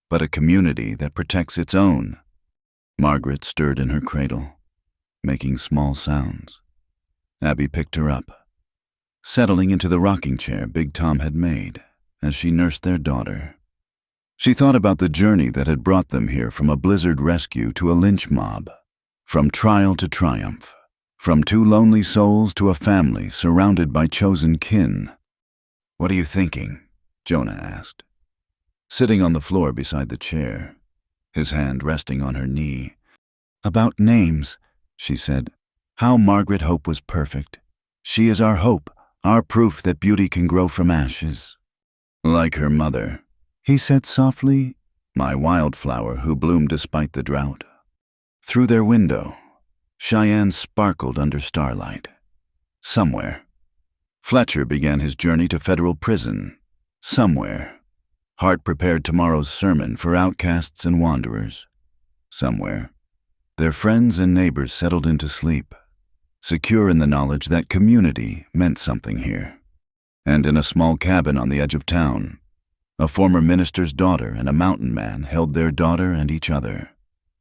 but a community that protects its own. Margaret stirred in her cradle, making small sounds. Abby picked her up, settling into the rocking chair Big Tom had made as she nursed their daughter. She thought about the journey that had brought them here, from a blizzard rescue to a lynch mob, from trial to triumph, from two lonely souls to a family surrounded by chosen kin. What are you thinking? Jonah asked, sitting on the floor beside the chair, his hand resting on her knee. About names, she said. How Margaret Hope was perfect. She is our hope, our proof that beauty can grow from ashes. Like her mother, he said softly, my wildflower who bloomed despite the drought. Through their window, Cheyenne sparkled under starlight. Somewhere, Fletcher began his journey to federal prison. Somewhere, Hart prepared tomorrow's sermon for outcasts and wanderers. Somewhere, their friends and neighbors settled into sleep, secure in the knowledge that community meant something here. And in a small cabin on the edge of town, a former minister's daughter and a mountain man held their daughter and each other,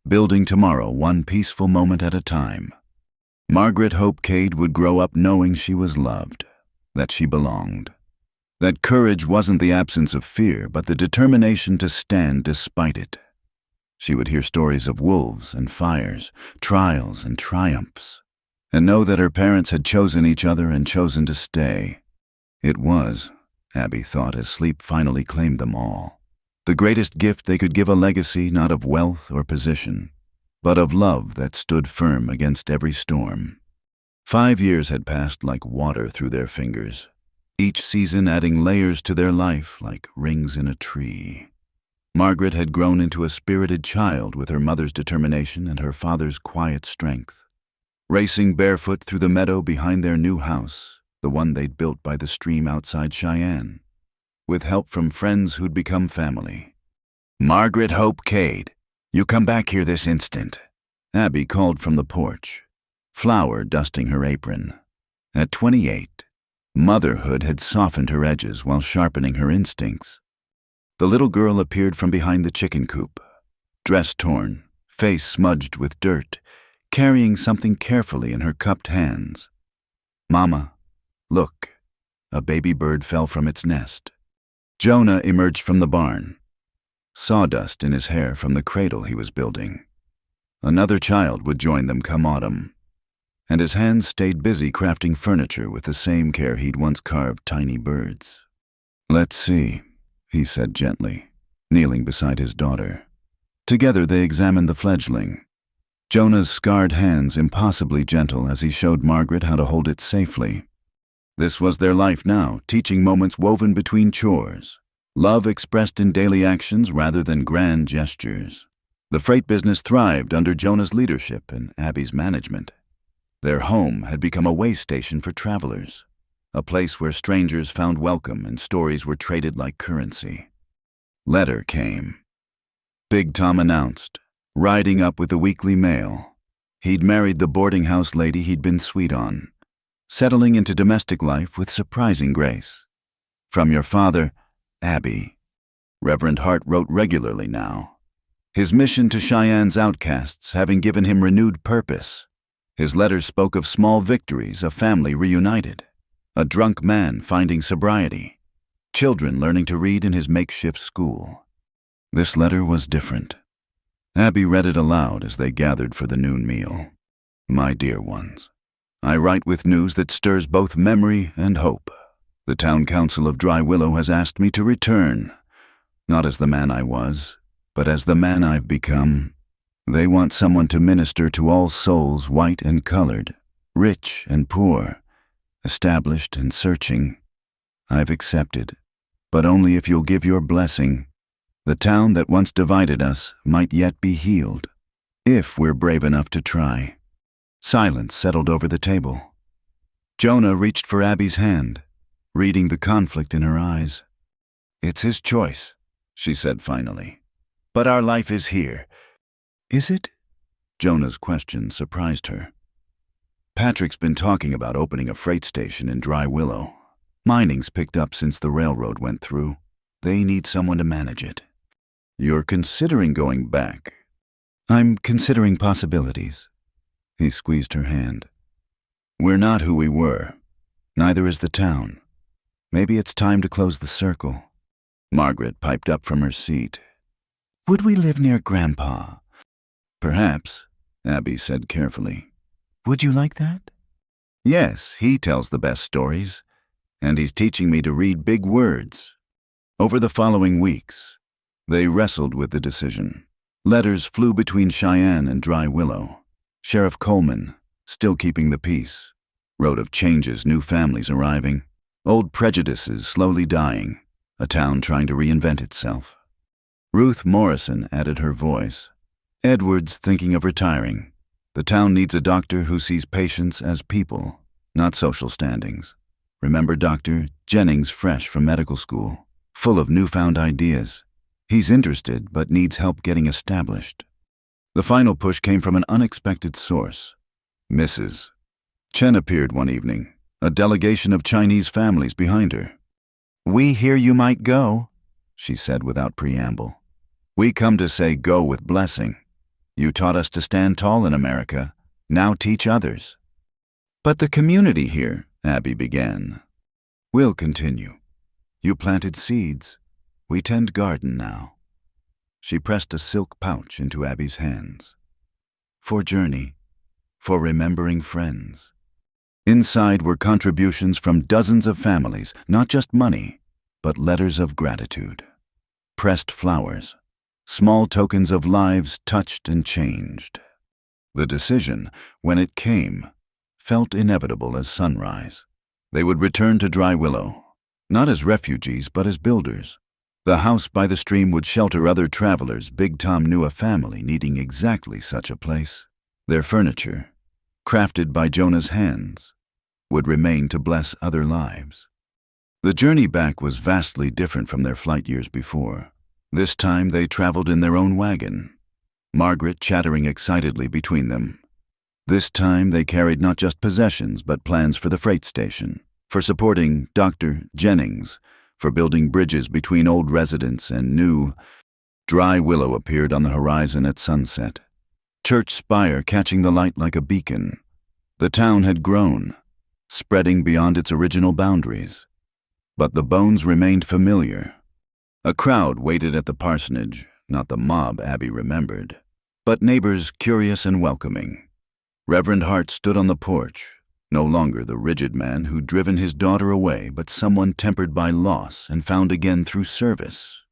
building tomorrow one peaceful moment at a time. Margaret Hope Cade would grow up knowing she was loved, that she belonged. That courage wasn't the absence of fear, but the determination to stand despite it. She would hear stories of wolves and fires, trials and triumphs, and know that her parents had chosen each other and chosen to stay. It was, Abby thought as sleep finally claimed them all, the greatest gift they could give, a legacy not of wealth or position, but of love that stood firm against every storm. 5 years had passed like water through their fingers, each season adding layers to their life like rings in a tree. Margaret had grown into a spirited child with her mother's determination and her father's quiet strength. Racing barefoot through the meadow behind their new house, the one they'd built by the stream outside Cheyenne, with help from friends who'd become family. Margaret Hope Cade, you come back here this instant, Abby called from the porch, flour dusting her apron. At 28, motherhood had softened her edges while sharpening her instincts. The little girl appeared from behind the chicken coop, dress torn, face smudged with dirt, carrying something carefully in her cupped hands. Mama, look, a baby bird fell from its nest. Jonah emerged from the barn, sawdust in his hair from the cradle he was building. Another child would join them come autumn, and his hands stayed busy crafting furniture with the same care he'd once carved tiny birds. Let's see, he said gently, kneeling beside his daughter. Together they examined the fledgling, Jonah's scarred hands impossibly gentle as he showed Margaret how to hold it safely. This was their life now, teaching moments woven between chores, love expressed in daily actions rather than grand gestures. The freight business thrived under Jonah's leadership and Abby's management. Their home had become a way station for travelers, a place where strangers found welcome and stories were traded like currency. Letter came. Big Tom announced, riding up with the weekly mail. He'd married the boarding house lady he'd been sweet on, settling into domestic life with surprising grace. From your father, Abby. Reverend Hart wrote regularly now, his mission to Cheyenne's outcasts having given him renewed purpose. His letters spoke of small victories, a family reunited, a drunk man finding sobriety, children learning to read in his makeshift school. This letter was different. Abby read it aloud as they gathered for the noon meal. My dear ones, I write with news that stirs both memory and hope. The town council of Dry Willow has asked me to return, not as the man I was, but as the man I've become. They want someone to minister to all souls, white and colored, rich and poor, established and searching. I've accepted, but only if you'll give your blessing. The town that once divided us might yet be healed, if we're brave enough to try. Silence settled over the table. Jonah reached for Abby's hand, reading the conflict in her eyes. It's his choice, she said finally. But our life is here. Is it? Jonah's question surprised her. Patrick's been talking about opening a freight station in Dry Willow. Mining's picked up since the railroad went through. They need someone to manage it. You're considering going back? I'm considering possibilities. He squeezed her hand. We're not who we were. Neither is the town. Maybe it's time to close the circle. Margaret piped up from her seat. Would we live near Grandpa? Perhaps, Abby said carefully. Would you like that? Yes, he tells the best stories, and he's teaching me to read big words. Over the following weeks, they wrestled with the decision. Letters flew between Cheyenne and Dry Willow. Sheriff Coleman, still keeping the peace, wrote of changes, new families arriving, old prejudices slowly dying, a town trying to reinvent itself. Ruth Morrison added her voice. Edward's thinking of retiring. The town needs a doctor who sees patients as people, not social standings. Remember Dr. Jennings, fresh from medical school, full of newfound ideas. He's interested but needs help getting established. The final push came from an unexpected source. Mrs. Chen appeared one evening, a delegation of Chinese families behind her. We hear you might go, she said without preamble. We come to say go with blessing. You taught us to stand tall in America. Now teach others. But the community here, Abby began. We'll continue. You planted seeds. We tend garden now. She pressed a silk pouch into Abby's hands. For journey, for remembering friends. Inside were contributions from dozens of families, not just money, but letters of gratitude. Pressed flowers. Small tokens of lives touched and changed. The decision, when it came, felt inevitable as sunrise. They would return to Dry Willow, not as refugees but as builders. The house by the stream would shelter other travelers. Big Tom knew a family needing exactly such a place. Their furniture, crafted by Jonah's hands, would remain to bless other lives. The journey back was vastly different from their flight years before. This time they traveled in their own wagon, Margaret chattering excitedly between them. This time they carried not just possessions but plans for the freight station, for supporting Dr. Jennings, for building bridges between old residents and new. Dry Willow appeared on the horizon at sunset, church spire catching the light like a beacon. The town had grown, spreading beyond its original boundaries. But the bones remained familiar. A crowd waited at the parsonage, not the mob Abby remembered, but neighbors curious and welcoming. Reverend Hart stood on the porch, no longer the rigid man who'd driven his daughter away, but someone tempered by loss and found again through service.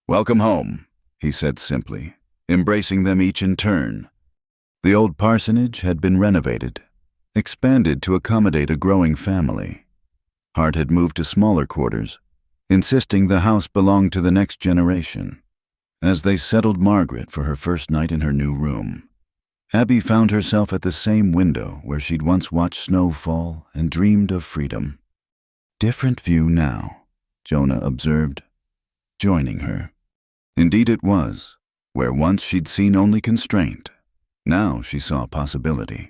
Welcome home, he said simply, embracing them each in turn. The old parsonage had been renovated, expanded to accommodate a growing family. Hart had moved to smaller quarters, insisting the house belonged to the next generation. As they settled Margaret for her first night in her new room, Abby found herself at the same window where she'd once watched snow fall and dreamed of freedom. Different view now, Jonah observed, joining her. Indeed it was, where once she'd seen only constraint. Now she saw possibility.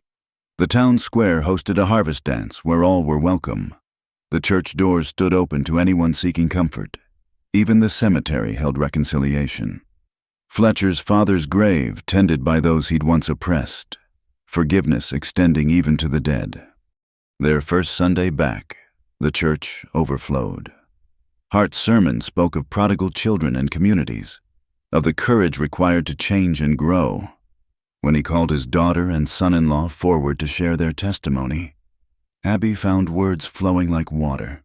The town square hosted a harvest dance where all were welcome. The church doors stood open to anyone seeking comfort. Even the cemetery held reconciliation. Fletcher's father's grave tended by those he'd once oppressed, forgiveness extending even to the dead. Their first Sunday back, the church overflowed. Hart's sermon spoke of prodigal children and communities, of the courage required to change and grow. When he called his daughter and son-in-law forward to share their testimony, Abby found words flowing like water.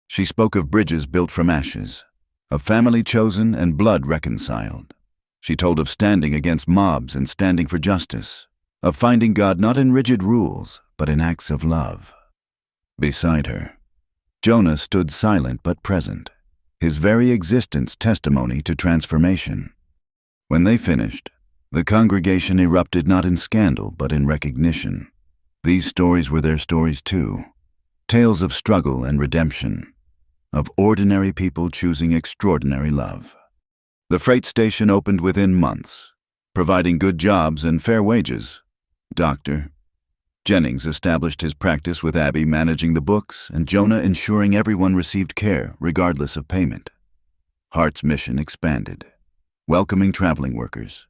She spoke of bridges built from ashes, of family chosen and blood reconciled. She told of standing against mobs and standing for justice, of finding God not in rigid rules, but in acts of love. Beside her, Jonah stood silent but present, his very existence testimony to transformation. When they finished, the congregation erupted not in scandal but in recognition. These stories were their stories too, tales of struggle and redemption, of ordinary people choosing extraordinary love. The freight station opened within months, providing good jobs and fair wages. Dr. Jennings established his practice with Abby managing the books and Jonah ensuring everyone received care regardless of payment. Hart's mission expanded, welcoming traveling workers,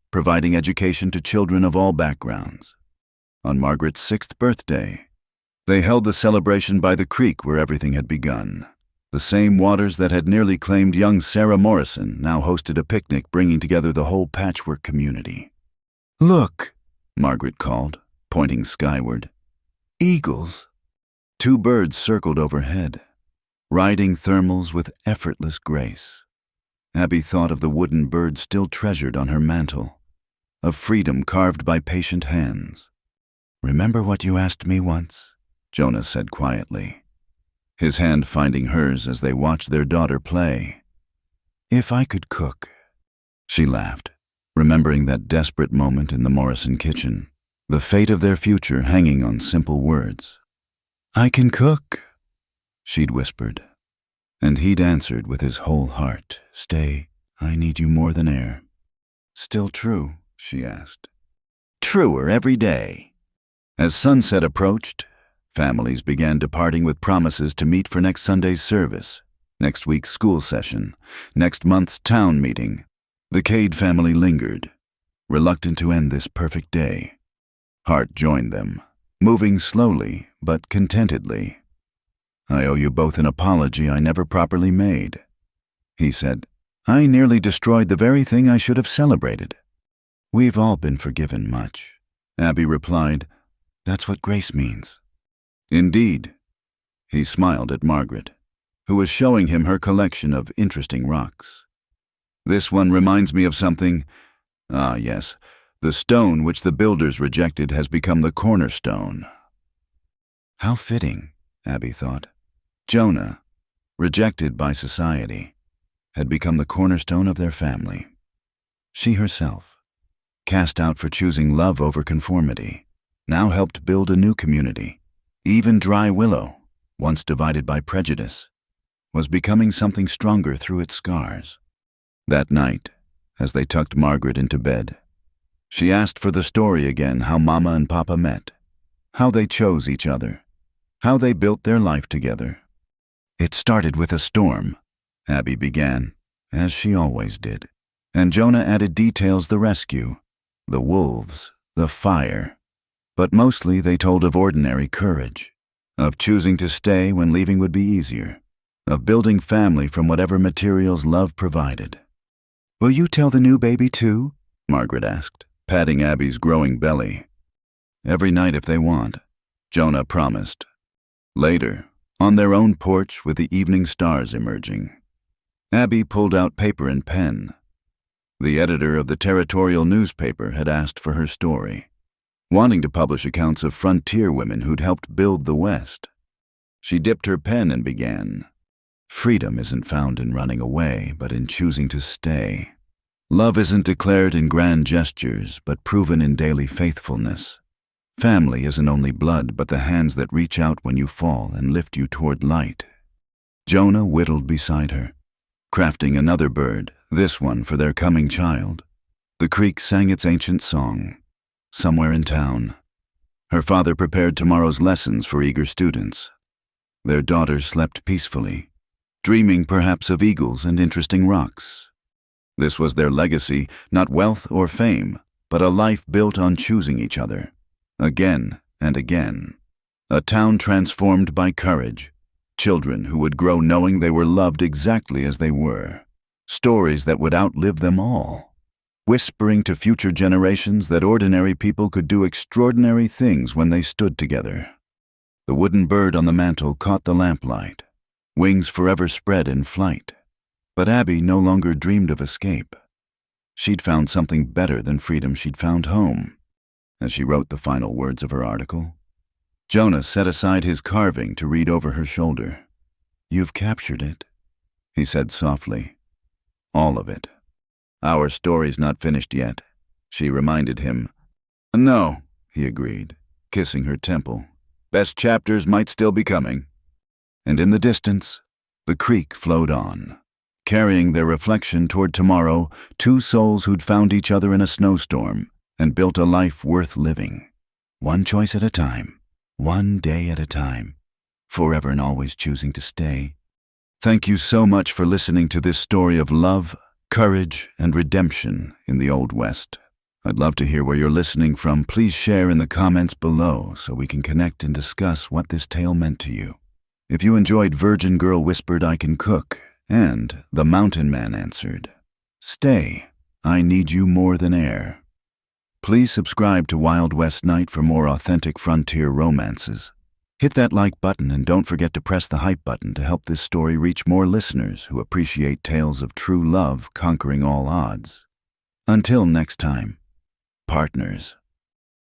providing education to children of all backgrounds. On Margaret's 6th birthday, they held the celebration by the creek where everything had begun. The same waters that had nearly claimed young Sarah Morrison now hosted a picnic bringing together the whole patchwork community. "Look," Margaret called, pointing skyward. "Eagles." 2 birds circled overhead, riding thermals with effortless grace. Abby thought of the wooden bird still treasured on her mantle, of freedom carved by patient hands. "Remember what you asked me once?" Jonah said quietly, his hand finding hers as they watched their daughter play. "If I could cook." She laughed, remembering that desperate moment in the Morrison kitchen, the fate of their future hanging on simple words. "I can cook," she'd whispered. And he'd answered with his whole heart, "Stay, I need you more than air." "Still true?" she asked. "Truer every day." As sunset approached, families began departing with promises to meet for next Sunday's service, next week's school session, next month's town meeting. The Cade family lingered, reluctant to end this perfect day. Hart joined them, moving slowly but contentedly. "I owe you both an apology I never properly made," he said. "I nearly destroyed the very thing I should have celebrated." "We've all been forgiven much," Abby replied. "That's what grace means." "Indeed." He smiled at Margaret, who was showing him her collection of interesting rocks. "This one reminds me of something. Ah, yes, the stone which the builders rejected has become the cornerstone." How fitting, Abby thought. Jonah, rejected by society, had become the cornerstone of their family. She herself, cast out for choosing love over conformity, now helped build a new community. Even Dry Willow, once divided by prejudice, was becoming something stronger through its scars. That night, as they tucked Margaret into bed, she asked for the story again, how Mama and Papa met, how they chose each other, how they built their life together. "It started with a storm," Abby began, as she always did, and Jonah added details: the rescue, the wolves, the fire. But mostly they told of ordinary courage, of choosing to stay when leaving would be easier, of building family from whatever materials love provided. "Will you tell the new baby too?" Margaret asked, patting Abby's growing belly. "Every night if they want," Jonah promised. Later, on their own porch with the evening stars emerging, Abby pulled out paper and pen. The editor of the territorial newspaper had asked for her story, wanting to publish accounts of frontier women who'd helped build the West. She dipped her pen and began. "Freedom isn't found in running away, but in choosing to stay. Love isn't declared in grand gestures, but proven in daily faithfulness. Family isn't only blood, but the hands that reach out when you fall and lift you toward light." Jonah whittled beside her, crafting another bird, this one for their coming child. The creek sang its ancient song. Somewhere in town, her father prepared tomorrow's lessons for eager students. Their daughters slept peacefully, dreaming perhaps of eagles and interesting rocks. This was their legacy, not wealth or fame, but a life built on choosing each other, again and again. A town transformed by courage, children who would grow knowing they were loved exactly as they were, stories that would outlive them all, whispering to future generations that ordinary people could do extraordinary things when they stood together. The wooden bird on the mantel caught the lamplight, wings forever spread in flight. But Abby no longer dreamed of escape. She'd found something better than freedom. She'd found home, as she wrote the final words of her article. Jonah set aside his carving to read over her shoulder. "You've captured it," he said softly. "All of it." "Our story's not finished yet," she reminded him. "No," he agreed, kissing her temple. "Best chapters might still be coming." And in the distance, the creek flowed on, carrying their reflection toward tomorrow, two souls who'd found each other in a snowstorm and built a life worth living. One choice at a time, one day at a time, forever and always choosing to stay. Thank you so much for listening to this story of love, courage, and redemption in the Old West. I'd love to hear where you're listening from. Please share in the comments below so we can connect and discuss what this tale meant to you. If you enjoyed Virgin Girl Whispered, I Can Cook, and The Mountain Man Answered, Stay, I Need You More Than Air. Please subscribe to Wild West Night for more authentic frontier romances. Hit that like button and don't forget to press the hype button to help this story reach more listeners who appreciate tales of true love conquering all odds. Until next time, partners.